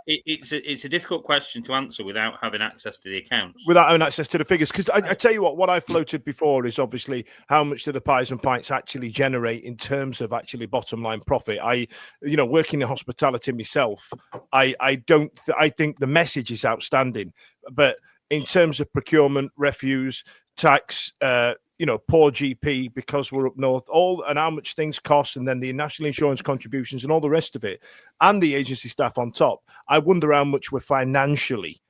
Speaker 7: It's a difficult question to answer without having access to the accounts.
Speaker 1: Without having access to the figures, because I tell you what I floated before is obviously how much do the pies and pints actually generate in terms of actually bottom line profit. Working in hospitality myself, I think the message is outstanding, but in terms of procurement, refuse, tax, poor GP because we're up north, and how much things cost, and then the national insurance contributions and all the rest of it, and the agency staff on top. I wonder how much we're financially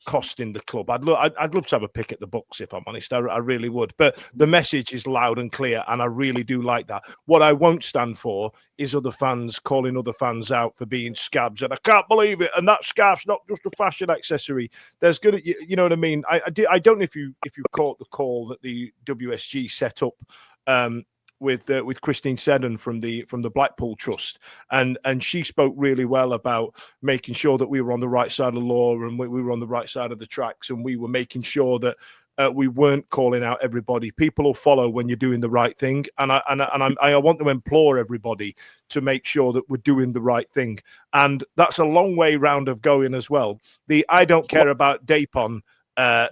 Speaker 1: costing the club. I'd love to have a pick at the books, if I'm honest. I really would. But the message is loud and clear, and I really do like that. What I won't stand for is other fans calling other fans out for being scabs, and I can't believe it. And that scarf's not just a fashion accessory. There's gonna, you know what I mean. I don't know if you caught the call that the WSG set up. With Christine Seddon from the Blackpool Trust, and she spoke really well about making sure that we were on the right side of the law, and we were on the right side of the tracks, and we were making sure that we weren't calling out everybody. People will follow when you're doing the right thing, and I want to implore everybody to make sure that we're doing the right thing, and that's a long way round of going as well. The "I Don't Care About Dapon"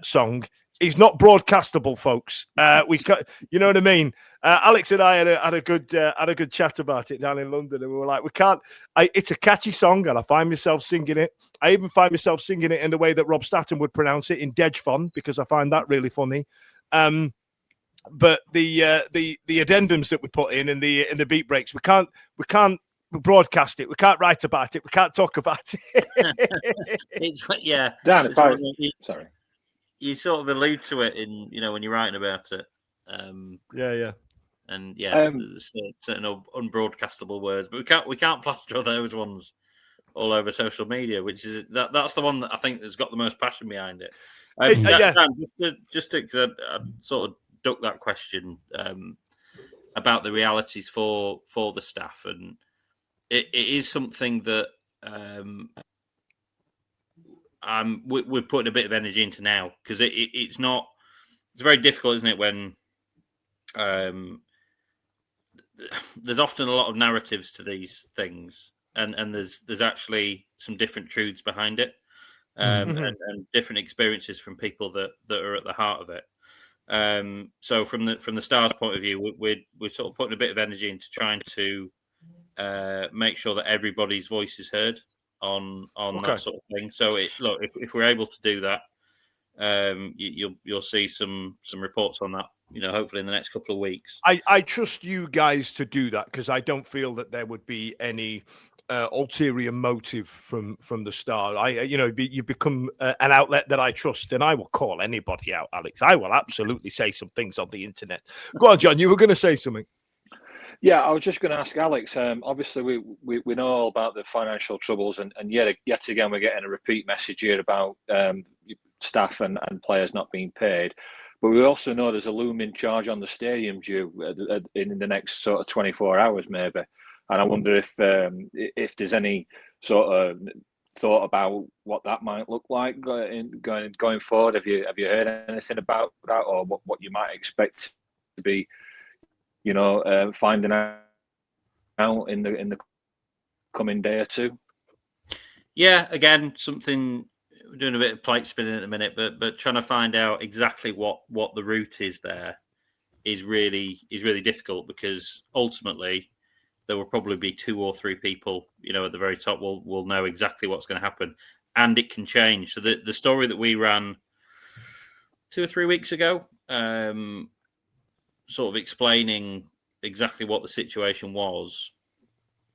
Speaker 1: song is not broadcastable, folks. You know what I mean? Alex and I had a good chat about it down in London, and we were like, we can't. It's a catchy song, and I find myself singing it. I even find myself singing it in the way that Rob Statten would pronounce it, in Dejfon, because I find that really funny. But the addendums that we put in the beat breaks, we can't broadcast it. We can't write about it. We can't talk about it.
Speaker 7: Yeah,
Speaker 3: Dan, sorry.
Speaker 7: You sort of allude to it in, when you're writing about it.
Speaker 1: Yeah.
Speaker 7: And there's certain unbroadcastable words, but we can't plaster those ones all over social media, which is that's the one that I think has got the most passion behind it. Dan, just to I sort of duck that question about the realities for the staff, and it is something that we're putting a bit of energy into now, because it's very difficult, isn't it, when there's often a lot of narratives to these things, and there's actually some different truths behind it, and different experiences from people that are at the heart of it. So from the Stars' point of view, we're sort of putting a bit of energy into trying to make sure that everybody's voice is heard on that sort of thing. So if we're able to do that, you'll see some reports on that, hopefully in the next couple of weeks.
Speaker 1: I trust you guys to do that, because I don't feel that there would be any ulterior motive from the Star. You become an outlet that I trust, and I will call anybody out, Alex. I will absolutely say some things on the internet. Go on, John, you were going to say something.
Speaker 3: Yeah, I was just going to ask Alex. Obviously, we know all about the financial troubles, and yet again, we're getting a repeat message here about staff and players not being paid. But we also know there's a looming charge on the stadium due in the next sort of 24 hours, maybe. And I wonder if there's any sort of thought about what that might look like going forward. Have you heard anything about that, or what you might expect to be, finding out out in the coming day or two?
Speaker 7: Yeah, again, something we're doing a bit of plate spinning at the minute, but trying to find out exactly what the route is there is really difficult, because ultimately there will probably be 2 or 3 people, at the very top will know exactly what's going to happen, and it can change. So the story that we ran 2 or 3 weeks ago, sort of explaining exactly what the situation was,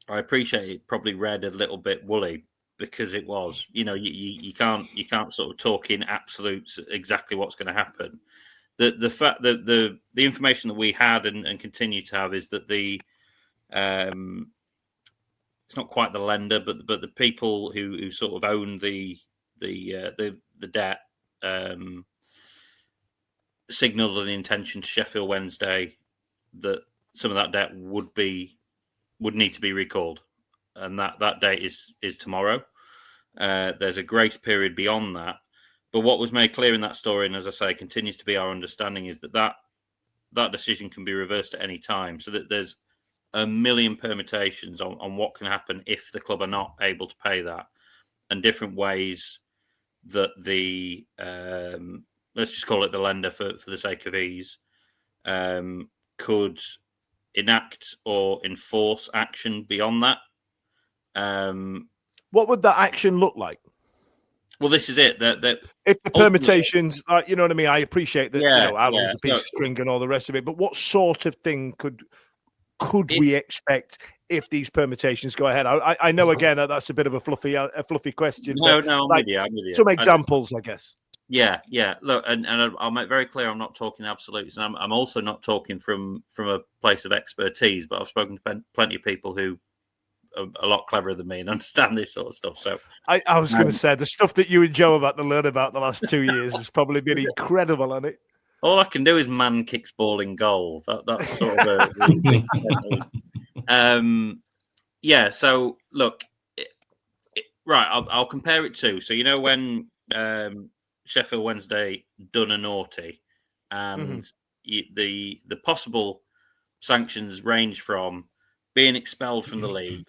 Speaker 7: I appreciate it probably read a little bit woolly, because it was, you can't sort of talk in absolutes exactly what's going to happen. The fact that the information that we had and continue to have is that the it's not quite the lender, but the people who sort of own the debt signalled an intention to Sheffield Wednesday that some of that debt would need to be recalled, and that date is tomorrow. There's a grace period beyond that, but what was made clear in that story, and as I say, continues to be our understanding, is that decision can be reversed at any time. So that there's a million permutations on what can happen if the club are not able to pay that, and different ways that the let's just call it the lender for the sake of ease, could enact or enforce action beyond that.
Speaker 1: What would that action look like?
Speaker 7: Well, this is it. That
Speaker 1: if the permutations, you know what I mean? I appreciate that. How long's a piece of string and all the rest of it, but what sort of thing could we expect if these permutations go ahead? I know again that's a bit of a fluffy question.
Speaker 7: No,
Speaker 1: but
Speaker 7: I'm with you.
Speaker 1: Some examples, I guess.
Speaker 7: Yeah. Look, and I'll make very clear, I'm not talking absolutes, and I'm also not talking from a place of expertise. But I've spoken to plenty of people who are a lot cleverer than me and understand this sort of stuff. So
Speaker 1: I was going to say the stuff that you and Joe have had to learn about the last 2 years has probably been incredible, hasn't it?
Speaker 7: All I can do is man kicks ball in goal. That's sort of yeah. So look, right. I'll compare it to. So when Sheffield Wednesday done a naughty, and the possible sanctions range from being expelled from the league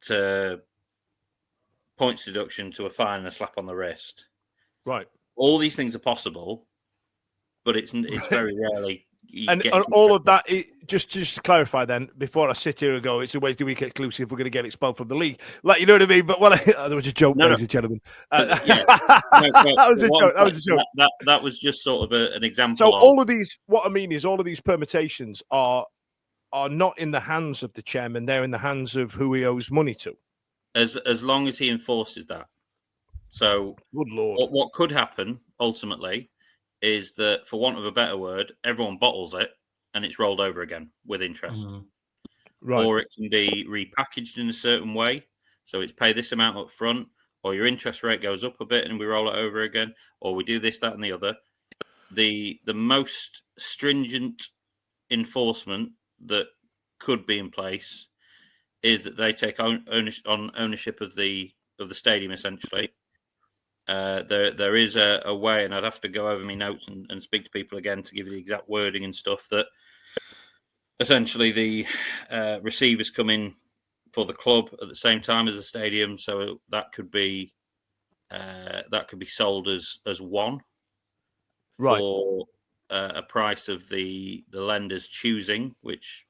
Speaker 7: to points deduction to a fine and a slap on the wrist.
Speaker 1: Right.
Speaker 7: All these things are possible, but it's very rarely.
Speaker 1: And all of that, just to clarify, then, before I sit here and go, it's a Wednesday week exclusive. We're going to get expelled from the league, you know what I mean. But there was a joke, ladies and gentlemen. That was a joke. That was a joke.
Speaker 7: That was just sort of an example.
Speaker 1: So all of these, what I mean is, all of these permutations are not in the hands of the chairman; they're in the hands of who he owes money to.
Speaker 7: As long as he enforces that. So,
Speaker 1: good Lord,
Speaker 7: what could happen ultimately is that, for want of a better word, everyone bottles it and it's rolled over again with interest.
Speaker 1: Right.
Speaker 7: Or it can be repackaged in a certain way. So it's pay this amount up front, or your interest rate goes up a bit and we roll it over again, or we do this, that, and the other. The most stringent enforcement that could be in place is that they take ownership of the stadium, essentially. There is a way, and I'd have to go over my notes and speak to people again to give you the exact wording and stuff, that essentially the receivers come in for the club at the same time as the stadium, so that could be sold as one,
Speaker 1: right,
Speaker 7: for a price of the lender's choosing, which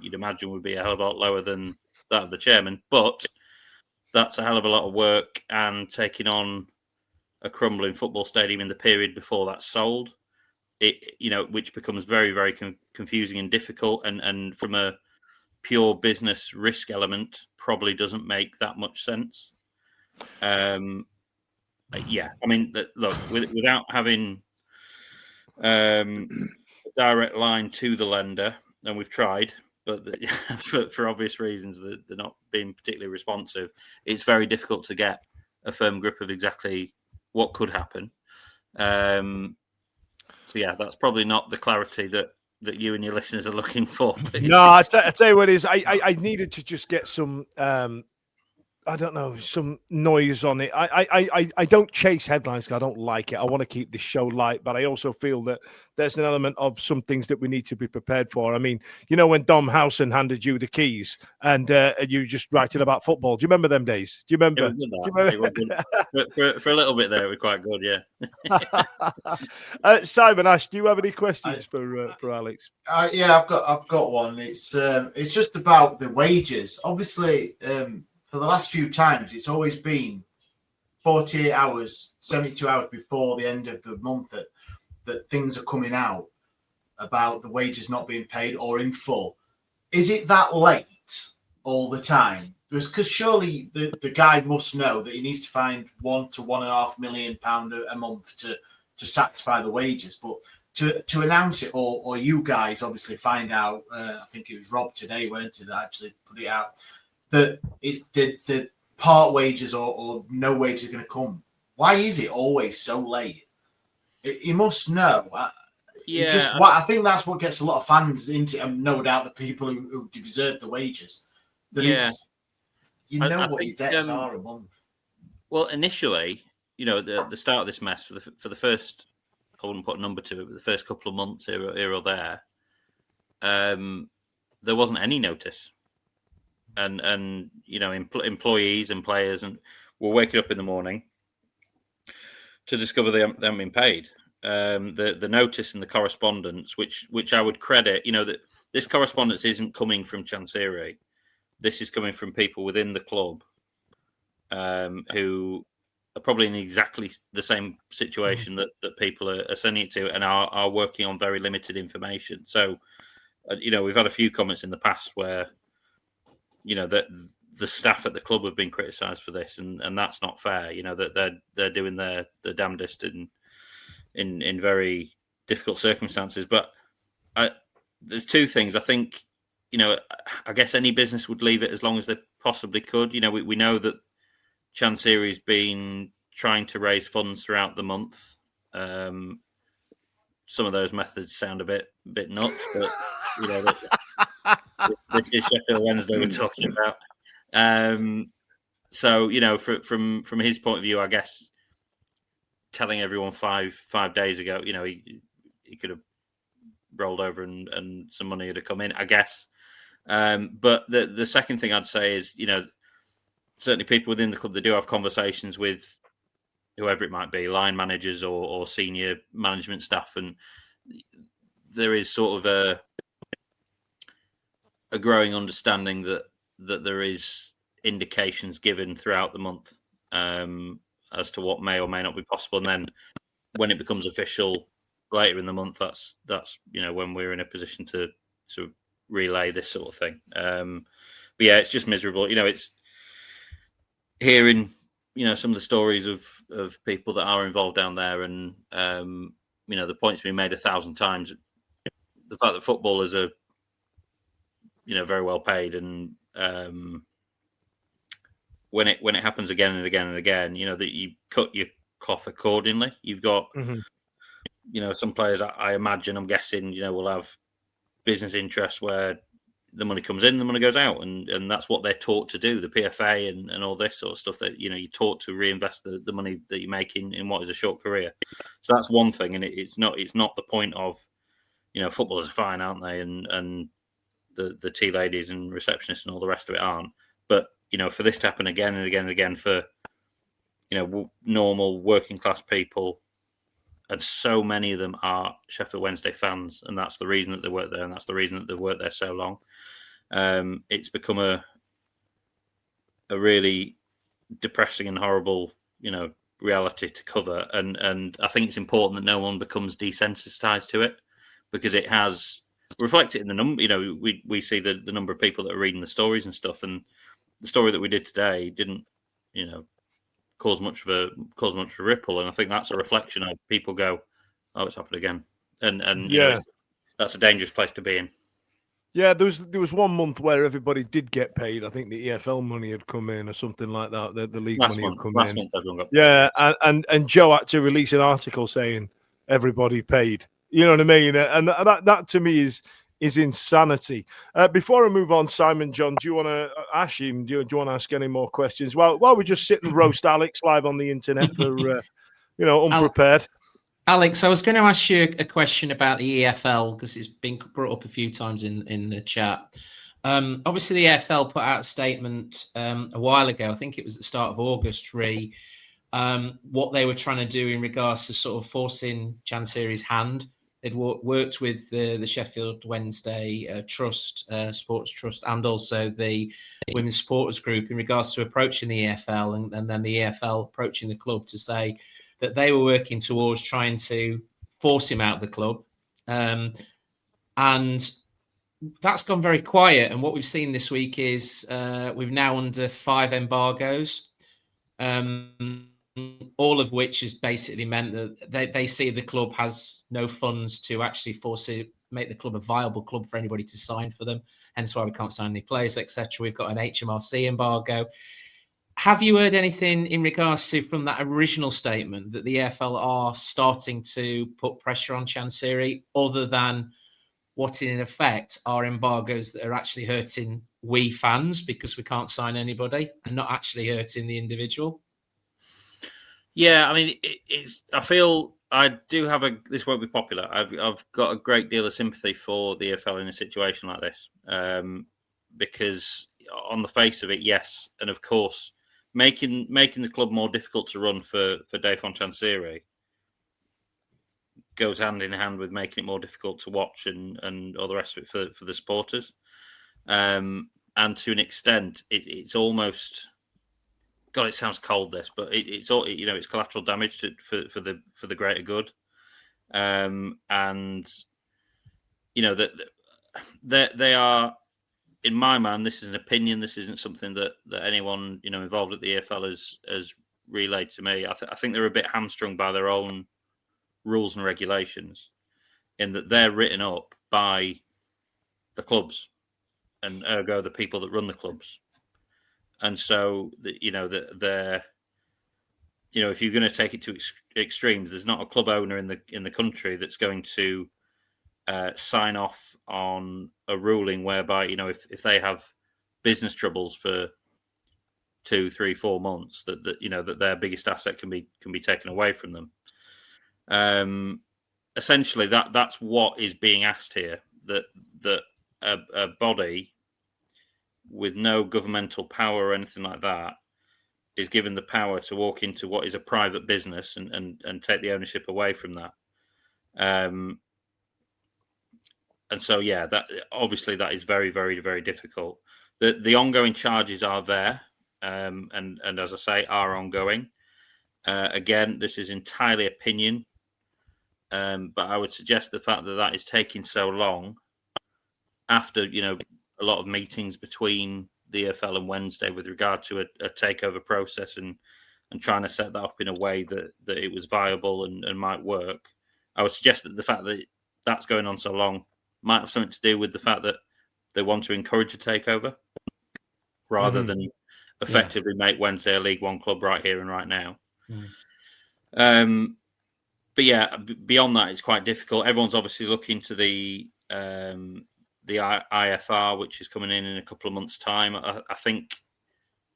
Speaker 7: you'd imagine would be a hell of a lot lower than that of the chairman, but that's a hell of a lot of work and taking on a crumbling football stadium in the period before that's sold, which becomes very, very confusing and difficult, and from a pure business risk element, probably doesn't make that much sense. I mean, look, without having a direct line to the lender, and we've tried, but for obvious reasons, they're not being particularly responsive. It's very difficult to get a firm grip of exactly what could happen. So yeah, that's probably not the clarity that you and your listeners are looking for.
Speaker 1: No, I tell you what it is. I needed to just get some I don't know, some noise on it. I don't chase headlines 'cause I don't like it. I want to keep this show light, but I also feel that there's an element of some things that we need to be prepared for. I mean, you know, when Dom Howson handed you the keys and you just writing about football. Do you remember them days? Do you
Speaker 7: It
Speaker 1: remember?
Speaker 7: was good,
Speaker 1: Do you
Speaker 7: that. It was
Speaker 1: remember?
Speaker 7: good. For a little bit there, it was quite good, yeah.
Speaker 1: Simon Ash, do you have any questions for Alex?
Speaker 2: Yeah, I've got one. It's just about the wages. Obviously, for the last few times, it's always been 48 hours, 72 hours before the end of the month that things are coming out about the wages not being paid or in full. Is it that late all the time? Because surely the guy must know that he needs to find £1 to £1.5 million a month to satisfy the wages. But to announce it, or you guys obviously find out, I think it was Rob today, weren't it, that actually put it out, that it's the part wages or no wages are going to come. Why is it always so late? He must know. I think that's what gets a lot of fans into, and no doubt the people who deserve the wages. That it's, you know, what your debts are a month.
Speaker 7: Well, initially, you know, the start of this mess for the first, I wouldn't put a number to it, but the first couple of months here or there, there wasn't any notice. And you know, employees and players were waking up in the morning to discover they haven't been paid. The notice and the correspondence, which I would credit, you know, that this correspondence isn't coming from Chancery. This is coming from people within the club who are probably in exactly the same situation that people are sending it to, and are working on very limited information. So, you know, we've had a few comments in the past where, you know, that the staff at the club have been criticised for this, and that's not fair. You know, that they're doing their damnedest in very difficult circumstances. But there's two things. I think, you know, I guess any business would leave it as long as they possibly could. You know, we know that Chancery's been trying to raise funds throughout the month. Some of those methods sound a bit nuts, but you know, this is Sheffield Wednesday we're talking about. So, you know, from his point of view, I guess telling everyone five days ago, you know, he could have rolled over and some money would have come in, I guess. But the second thing I'd say is, you know, certainly people within the club, they do have conversations with whoever it might be, line managers or senior management staff, and there is sort of a growing understanding that there is indications given throughout the month as to what may or may not be possible, and then when it becomes official later in the month, that's you know, when we're in a position to relay this sort of thing. But yeah, it's just miserable. You know, it's hearing, you know, some of the stories of people that are involved down there, and you know, the point's been made 1,000 times. The fact that footballers are, you know, very well paid, and when it happens again and again and again, you know, that you cut your cloth accordingly. You've got, you know, some players, I imagine, I'm guessing, you know, will have business interests where the money comes in, the money goes out, and that's what they're taught to do. The PFA and all this sort of stuff, that, you know, you're taught to reinvest the money that you make in what is a short career. So that's one thing, and it's not the point of, you know, footballers are fine, aren't they? And the tea ladies and receptionists and all the rest of it aren't. But, you know, for this to happen again and again and again for, you know, normal working class people, and so many of them are Sheffield Wednesday fans, and that's the reason that they work there, and that's the reason that they've worked there so long. It's become a really depressing and horrible, you know, reality to cover, and I think it's important that no one becomes desensitized to it, because it has reflected in the number. You know, we see the number of people that are reading the stories and stuff, and the story that we did today didn't, you know, cause much of a ripple, and I think that's a reflection of people go, oh, it's happened again, and you know, that's a dangerous place to be in.
Speaker 1: Yeah, there was 1 month where everybody did get paid. I think the EFL money had come in or something like that. The league money had come in.
Speaker 7: Month everyone got
Speaker 1: paid. And Joe had to release an article saying everybody paid. You know what I mean? And that to me is insanity. Before I move on, Simon, John, do you want to ask him? Do you want to ask any more questions? While we just sit and roast Alex live on the internet for unprepared.
Speaker 5: Alex, I was going to ask you a question about the EFL because it's been brought up a few times in the chat. Obviously, the EFL put out a statement a while ago. I think it was at the start of August, what they were trying to do in regards to sort of forcing Chansiri's hand. They'd worked with the Sheffield Wednesday Trust, Sports Trust, and also the Women's Supporters Group in regards to approaching the EFL and then the EFL approaching the club to say that they were working towards trying to force him out of the club. And that's gone very quiet. And what we've seen this week is we've now under 5 embargoes, all of which has basically meant that they see the club has no funds to actually make the club a viable club for anybody to sign for them. Hence why we can't sign any players, etc. We've got an HMRC embargo. Have you heard anything in regards to from that original statement that the EFL are starting to put pressure on Chansiri other than what in effect are embargoes that are actually hurting we fans because we can't sign anybody and not actually hurting the individual?
Speaker 7: Yeah, I mean, I feel I do have this won't be popular. I've got a great deal of sympathy for the EFL in a situation like this because on the face of it, yes, and of course, making the club more difficult to run for Dayfon Chansiri goes hand in hand with making it more difficult to watch and all the rest of it for the supporters. And to an extent, it's almost, God, it sounds cold this, but it's all, it's collateral damage for the greater good. And that they are, in my mind, this is an opinion. This isn't something that anyone involved at the EFL has relayed to me. I think they're a bit hamstrung by their own rules and regulations, in that they're written up by the clubs, and ergo the people that run the clubs. And so they're, if you're going to take it to extremes, there's not a club owner in the country that's going to sign off on a ruling whereby if they have business troubles for 2, 3, 4 months, that their biggest asset can be taken away from them. Essentially, that's what is being asked here. That a body with no governmental power or anything like that is given the power to walk into what is a private business and take the ownership away from that. And so, yeah, that obviously that is very, very, very difficult. The ongoing charges are there, and as I say, are ongoing. Again, this is entirely opinion, but I would suggest the fact that is taking so long after a lot of meetings between the EFL and Wednesday with regard to a takeover process and trying to set that up in a way that it was viable and might work. I would suggest that the fact that that's going on so long might have something to do with the fact that they want to encourage a takeover rather than effectively make Wednesday a League One club right here and right now. But yeah, beyond that, it's quite difficult. Everyone's obviously looking to the IFR, which is coming in a couple of months' time. I think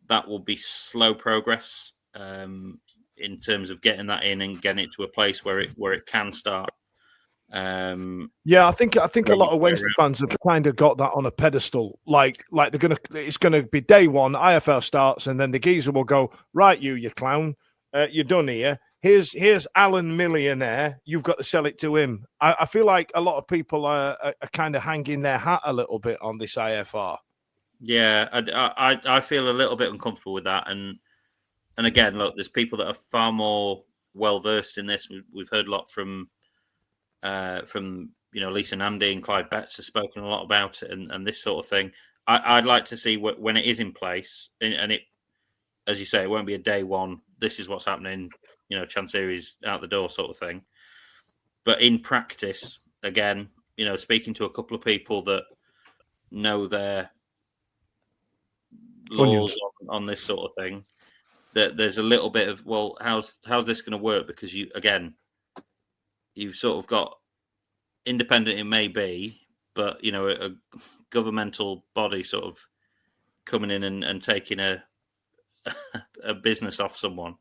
Speaker 7: that will be slow progress in terms of getting that in and getting it to a place where it can start.
Speaker 1: I think a lot of Wednesday fans have kind of got that on a pedestal. Like it's gonna be day one, IFL starts, and then the geezer will go, right, you clown, you're done here. Here's Alan Millionaire. You've got to sell it to him. I feel like a lot of people are kind of hanging their hat a little bit on this IFR.
Speaker 7: Yeah, I feel a little bit uncomfortable with that. And again, look, there's people that are far more well versed in this. We've heard a lot from Lisa Nandy and Clive Betts has spoken a lot about it and this sort of thing. I'd like to see when it is in place, and it, as you say, it won't be a day one. This is what's happening. Chansiri's out the door sort of thing. But in practice, again, speaking to a couple of people that know their laws on this sort of thing, that there's a little bit of, well, how's this going to work? Because you've sort of got, independent it may be, but a governmental body sort of coming in and taking a business off someone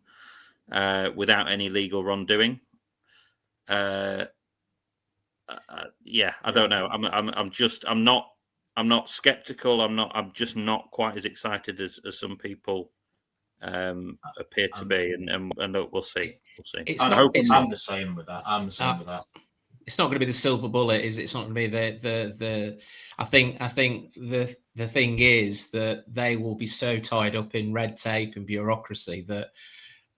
Speaker 7: without any legal wrongdoing. I don't know. I'm not skeptical. I'm just not quite as excited as some people appear to be, and we'll see.
Speaker 2: I'm the same with that.
Speaker 5: It's not going to be the silver bullet, is it? It's not going to be the. I think the thing is that they will be so tied up in red tape and bureaucracy that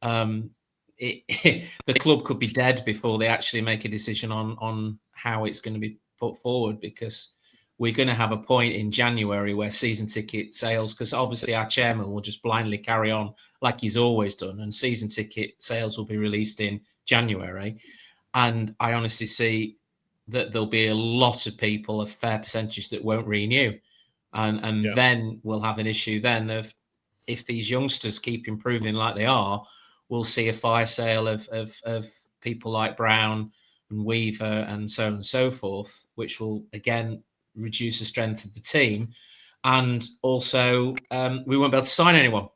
Speaker 5: the club could be dead before they actually make a decision on how it's going to be put forward, because we're going to have a point in January where season ticket sales, because obviously our chairman will just blindly carry on like he's always done, and season ticket sales will be released in January. And I honestly see that there'll be a lot of people, a fair percentage, that won't renew. And then we'll have an issue then of, if these youngsters keep improving like they are, we'll see a fire sale of people like Brown and Weaver and so on and so forth, which will, again, reduce the strength of the team. And also, we won't be able to sign anyone.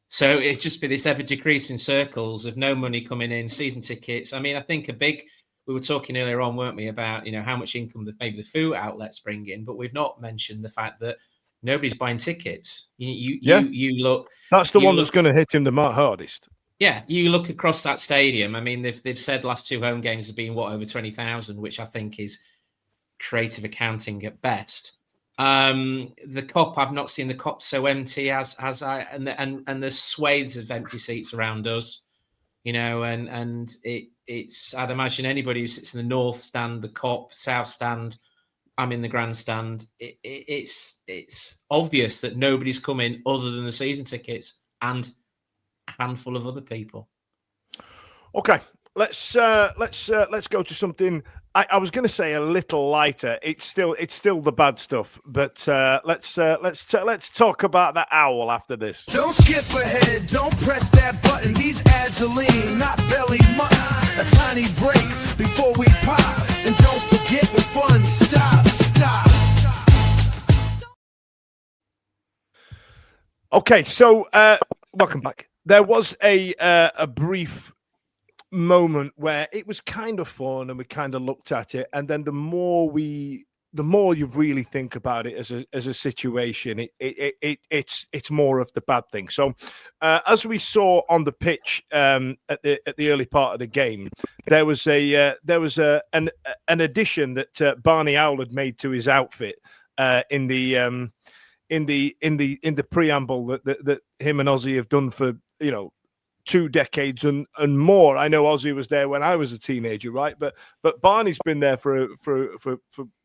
Speaker 5: So it'd just be this ever-decreasing circles of no money coming in, season tickets. I mean, I think we were talking earlier on, weren't we, about, how much income that maybe the food outlets bring in, but we've not mentioned the fact that nobody's buying tickets. You look.
Speaker 1: That's the one that's going to hit him the hardest.
Speaker 5: Yeah, you look across that stadium. I mean, they've said last two home games have been over 20,000, which I think is creative accounting at best. The Kop, I've not seen the Kop so empty as I, and there's swathes of empty seats around us, and it's, I'd imagine anybody who sits in the north stand, the Kop, south stand, I'm in the grandstand. It's obvious that nobody's coming other than the season tickets and a handful of other people.
Speaker 1: Okay, let's go to something. I was going to say a little lighter. It's still the bad stuff, but let's talk about the owl after this.
Speaker 8: Don't skip ahead, don't press that button. These ads are lean, not belly mutton. A tiny break before we pop, and don't forget when fun stop.
Speaker 1: Okay, so welcome back. There was a brief moment where it was kind of fun and we kind of looked at it, and then the more you really think about it as a situation, it's more of the bad thing. So as we saw on the pitch at the early part of the game, there was an addition that Barney Owl had made to his outfit in the preamble that him and Ozzy have done for 2 decades and more. I know Ozzy was there when I was a teenager, right? But Barney's been there for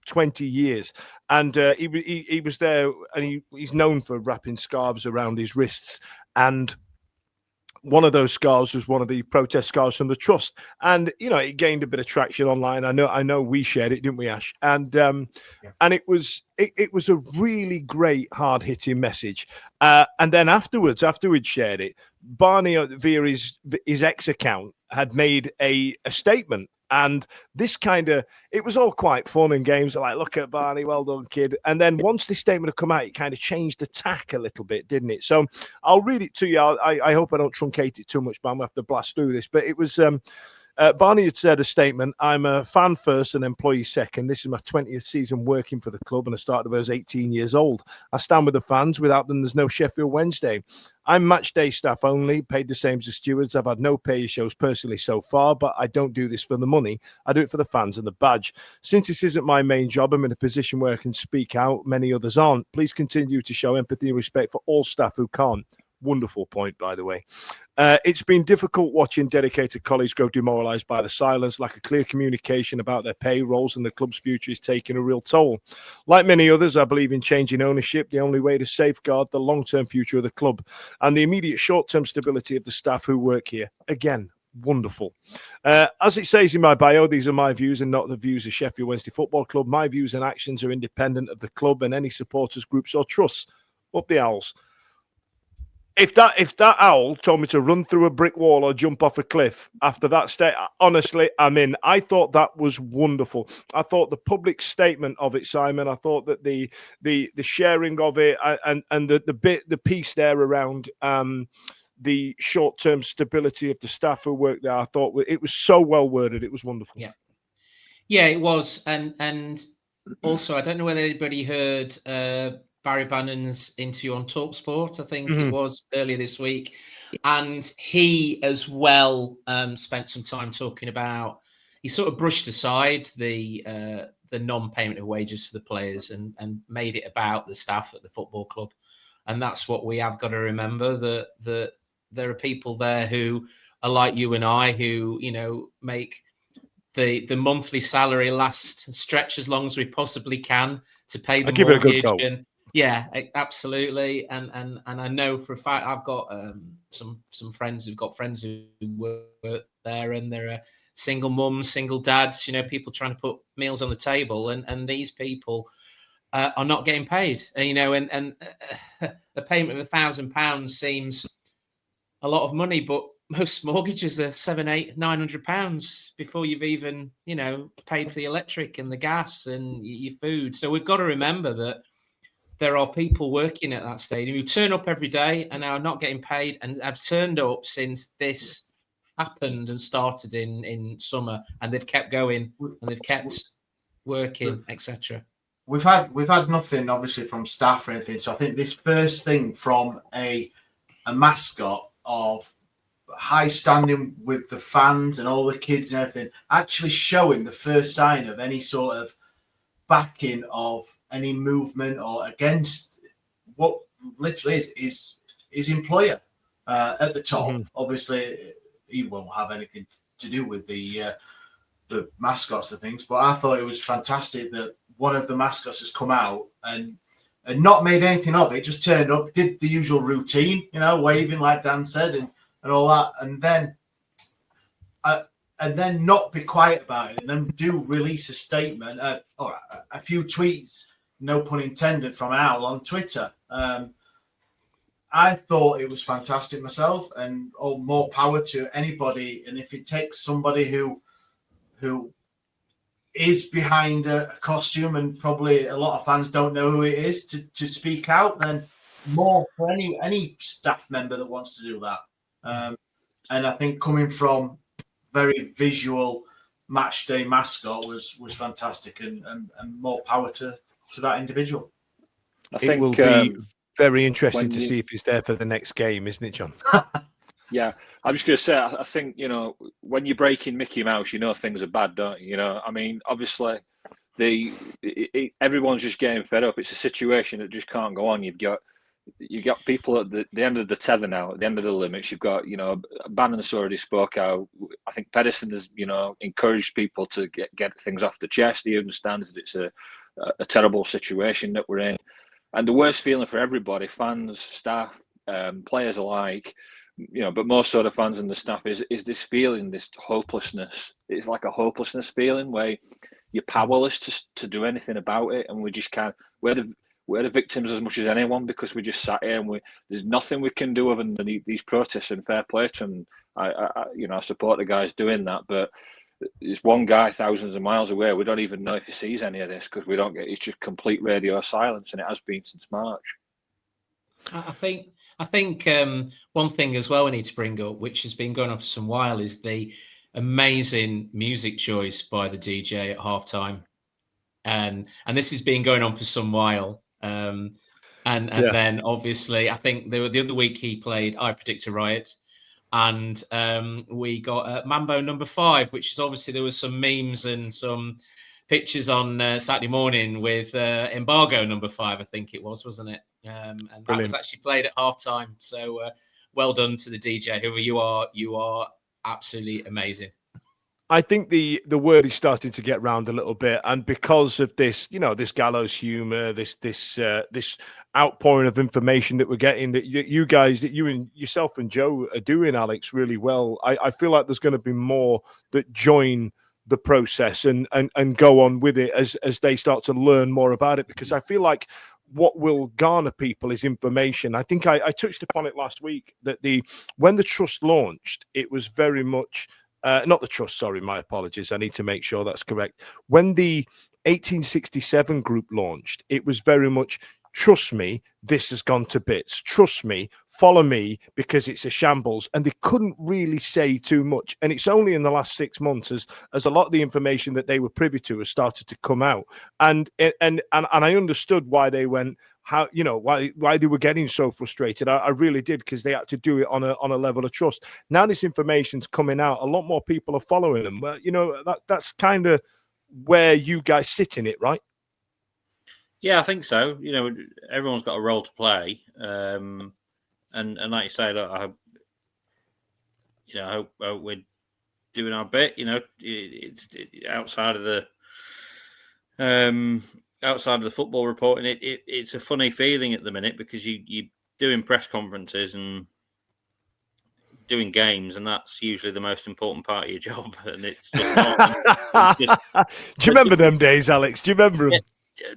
Speaker 1: 20 years, and he was there, and he's known for wrapping scarves around his wrists, and one of those scarves was one of the protest scarves from the Trust, and it gained a bit of traction online. I know we shared it, didn't we, Ash? And and it was a really great hard hitting message. And then afterwards, after we'd shared it, Barney via his X account had made a statement. And this it was all quite fun and games. Like, look at Barney, well done, kid. And then once this statement had come out, it kind of changed the tack a little bit, didn't it? So I'll read it to you. I hope I don't truncate it too much, but I'm going to have to blast through this. But it was Barney had said a statement: "I'm a fan first and employee second. This is my 20th season working for the club, and I started when I was 18 years old. I stand with the fans. Without them, there's no Sheffield Wednesday. I'm match day staff only, paid the same as the stewards. I've had no pay shows personally so far, but I don't do this for the money. I do it for the fans and the badge. Since this isn't my main job, I'm in a position where I can speak out. Many others aren't. Please continue to show empathy and respect for all staff who can't." Wonderful point, by the way. It's been difficult watching dedicated colleagues grow demoralised by the silence. Lack of clear communication about their pay roles and the club's future is taking a real toll. Like many others, I believe in changing ownership, the only way to safeguard the long-term future of the club and the immediate short-term stability of the staff who work here. Again, wonderful. As it says in my bio, these are my views and not the views of Sheffield Wednesday Football Club. My views and actions are independent of the club and any supporters, groups or trusts. Up the Owls. If that owl told me to run through a brick wall or jump off a cliff after that state, honestly, I'm in. I thought that was wonderful. I thought the public statement of it, Simon. I thought that the sharing of it and the piece there around the short-term stability of the staff who work there. I thought it was so well worded. It was wonderful.
Speaker 5: Yeah, it was, and also I don't know whether anybody heard Barry Bannon's interview on TalkSport, I think it was earlier this week. And he as well spent some time talking about, he sort of brushed aside the non-payment of wages for the players and made it about the staff at the football club. And that's what we have got to remember, that there are people there who are like you and I, who, you know, make the monthly salary stretch as long as we possibly can to pay the mortgage. And yeah, absolutely. And I know for a fact I've got some friends who've got friends who work there, and there are single mums, single dads, you know, people trying to put meals on the table, and these people are not getting paid. You know, and the payment of £1,000 seems a lot of money, but most mortgages are £700, £800, £900 before you've even, you know, paid for the electric and the gas and your food. So we've got to remember that there are people working at that stadium who turn up every day and are not getting paid, and have turned up since this happened and started in summer, and they've kept going and they've kept working, etc.
Speaker 2: We've had nothing obviously from staff or anything. So I think this first thing from a mascot of high standing with the fans and all the kids and everything, actually showing the first sign of any sort of backing of any movement or against what literally is his employer at the top. Obviously, he won't have anything to do with the mascots and things, but I thought it was fantastic that one of the mascots has come out and not made anything of it, just turned up, did the usual routine, you know, waving like Dan said and all that, and then not be quiet about it, and then do release a statement or a few tweets, no pun intended, from Al on Twitter. I thought it was fantastic myself, and more power to anybody. And if it takes somebody who is behind a costume, and probably a lot of fans don't know who it is, to speak out, then more for any staff member that wants to do that. And I think coming from very visual match day mascot was fantastic, and more power to that individual.
Speaker 1: I think it will be very interesting to see if he's there for the next game, isn't it, John?
Speaker 3: Yeah, I'm just going to say, I think, you know, when you're breaking Mickey Mouse, you know things are bad, don't you? You know, I mean, obviously, everyone's just getting fed up. It's a situation that just can't go on. You've got people at the end of the tether now, at the end of the limits. You've got, you know, Bannon's already spoke out. I think Pedersen has, you know, encouraged people to get things off the chest. He understands that it's a terrible situation that we're in. And the worst feeling for everybody, fans, staff, players alike, you know, but most sort of fans and the staff is this feeling, this hopelessness. It's like a hopelessness feeling where you're powerless to do anything about it, and we just can't. We're the victims as much as anyone, because we just sat here and there's nothing we can do other than these protests, and fair play to them. I support the guys doing that, but there's one guy thousands of miles away. We don't even know if he sees any of this, because we don't get. It's just complete radio silence, and it has been since March.
Speaker 5: I think one thing as well we need to bring up, which has been going on for some while, is the amazing music choice by the DJ at halftime, and this has been going on for some while. Then obviously, I think the other week he played "I Predict a Riot," and we got Mambo number 5, which is obviously there was some memes and some pictures on Saturday morning with Embargo number 5, I think it was, wasn't it? And that was actually played at halftime. So well done to the DJ, whoever you are absolutely amazing.
Speaker 1: I think the word is starting to get round a little bit, and because of this, you know, this gallows humor, this outpouring of information that we're getting, that you guys, that you and yourself and Joe are doing, Alex, really well. I feel like there's going to be more that join the process and go on with it as they start to learn more about it, because I feel like what will garner people is information. I think I touched upon it last week that when the trust launched, it was very much not the trust. Sorry, my apologies. I need to make sure that's correct. When the 1867 group launched, it was very much, trust me, this has gone to bits. Trust me, follow me, because it's a shambles. And they couldn't really say too much. And it's only in the last 6 months as a lot of the information that they were privy to has started to come out. And I understood why they went, why they were getting so frustrated. I really did, because they had to do it on a level of trust. Now this information's coming out, a lot more people are following them. That's kind of where you guys sit in it, right?
Speaker 7: Yeah, I think so. Everyone's got a role to play, and like you say, look, I hope we're doing our bit. It's outside of the football reporting. It's a funny feeling at the minute, because you're doing press conferences and doing games, and that's usually the most important part of your job. And it's just not. Do
Speaker 1: you remember them days, Alex? Do you remember them?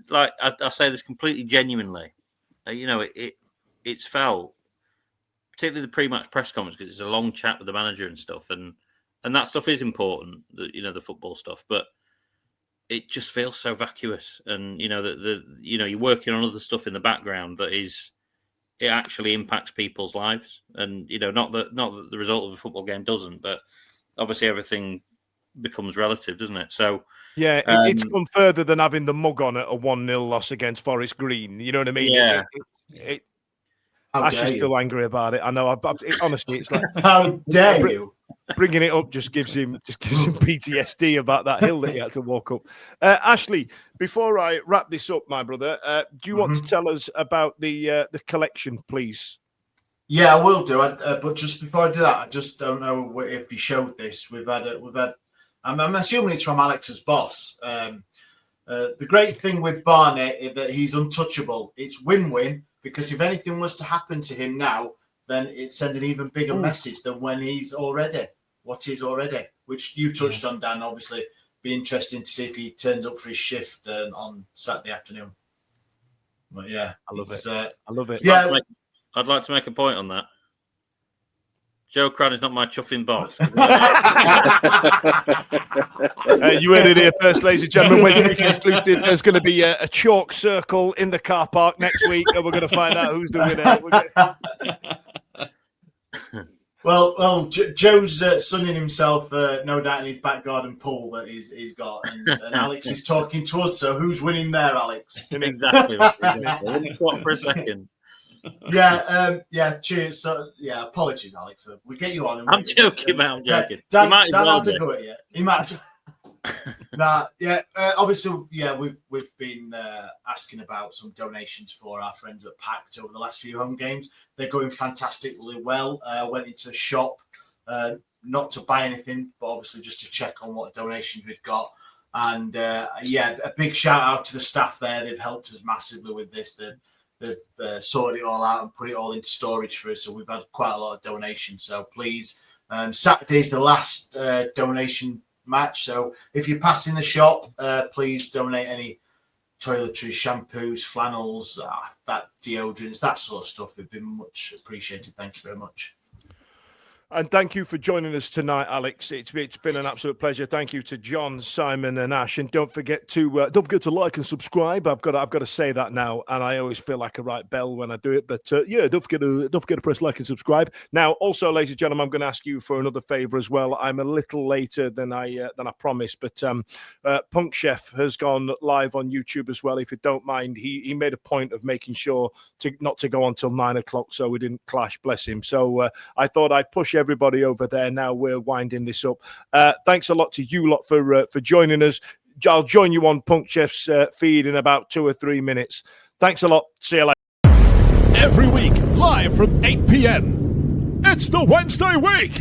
Speaker 7: Like I say this completely genuinely, it's felt, particularly the pre-match press conference, because it's a long chat with the manager and stuff, and that stuff is important, the football stuff, but it just feels so vacuous, and you're working on other stuff in the background that it actually impacts people's lives, and not that the result of a football game doesn't, but obviously everything becomes relative, doesn't it? So
Speaker 1: yeah, it's gone further than having the mug on at a 1-0 loss against Forest Green. You know what I mean?
Speaker 7: Yeah.
Speaker 1: Ash's still angry about it. I know. Honestly, it's like,
Speaker 2: how dare you?
Speaker 1: Bringing it up just gives him PTSD about that hill that he had to walk up. Ashley, before I wrap this up, my brother, do you want to tell us about the collection, please?
Speaker 2: Yeah, I will do. But just before I do that, I just don't know if he showed this. We've had. I'm assuming it's from Alex's boss. The great thing with Barnett is that he's untouchable. It's win-win, because if anything was to happen to him now, then it sends an even bigger message than what he's already, which you touched on, Dan. Obviously, be interesting to see if he turns up for his shift on Saturday afternoon. But yeah,
Speaker 1: I love it.
Speaker 2: Yeah,
Speaker 7: I'd like to make a point on that. Joe Cran is not my chuffing boss.
Speaker 1: You heard it here first, ladies and gentlemen. Wednesday Week exclusive. There's going to be a chalk circle in the car park next week, and we're going to find out who's the winner.
Speaker 2: Well, Joe's sunning himself, no doubt, in his back garden pool that he's got, and Alex is talking to us. So who's winning there, Alex?
Speaker 7: Exactly. Let me swap for a second.
Speaker 2: Yeah. Cheers. So, yeah, apologies, Alex. We get you on.
Speaker 7: I'm joking, man. I'm joking.
Speaker 2: Dan hasn't got it yet. He might. Obviously, we've been asking about some donations for our friends at Pact over the last few home games. They're going fantastically well. Went into the shop, not to buy anything, but obviously just to check on what donations we've got. And a big shout out to the staff there. They've helped us massively with this. They've sorted it all out and put it all into storage for us. So we've had quite a lot of donations. So please, Saturday's the last donation match. So if you're passing the shop, please donate any toiletries, shampoos, flannels, that deodorants, that sort of stuff. It'd be much appreciated. Thank you very much.
Speaker 1: And thank you for joining us tonight, Alex. It's been an absolute pleasure. Thank you to John, Simon, and Ash. And don't forget to like and subscribe. I've got to say that now, and I always feel like a right bell when I do it. But don't forget to press like and subscribe. Now, also, ladies and gentlemen, I'm going to ask you for another favour as well. I'm a little later than I promised, but Punk Chef has gone live on YouTube as well. If you don't mind, he made a point of making sure not to go on till 9 o'clock, so we didn't clash. Bless him. So I thought I'd push everybody over there. Now we're winding this up. Thanks a lot to you lot for joining us. I'll join you on Punk Chef's feed in about 2 or 3 minutes. Thanks a lot. See you later.
Speaker 9: Every week, live from 8 p.m. It's the Wednesday Week,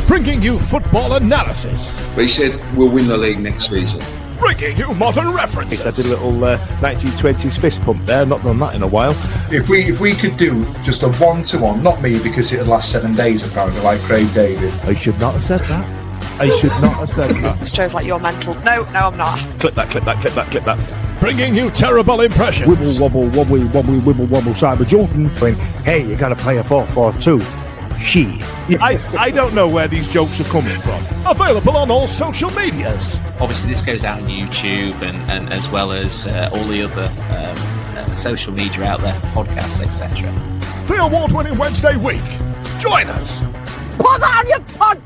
Speaker 9: bringing you football analysis.
Speaker 10: They said we'll win the league next season.
Speaker 9: Bringing you modern references.
Speaker 1: I did a little 1920s fist pump there. Not done that in a while.
Speaker 11: If we could do just a 1-to-1, not me because it'd last 7 days apparently, like Craig David.
Speaker 1: I should not have said that. I should not have said that.
Speaker 4: This shows like you're mental. No, I'm not.
Speaker 1: Clip that.
Speaker 9: bringing you terrible impressions.
Speaker 12: Wibble, wobble, wobbly, wobbly, wibble, wobble, Cyber Jordan. Going, hey, you got to play a 4-4-2. She.
Speaker 1: I don't know where these jokes are coming from.
Speaker 9: Available on all social medias.
Speaker 13: Obviously, this goes out on YouTube and as well as all the other social media out there, podcasts, etc.
Speaker 9: The award-winning Wednesday week. Join us.
Speaker 14: Put on your pod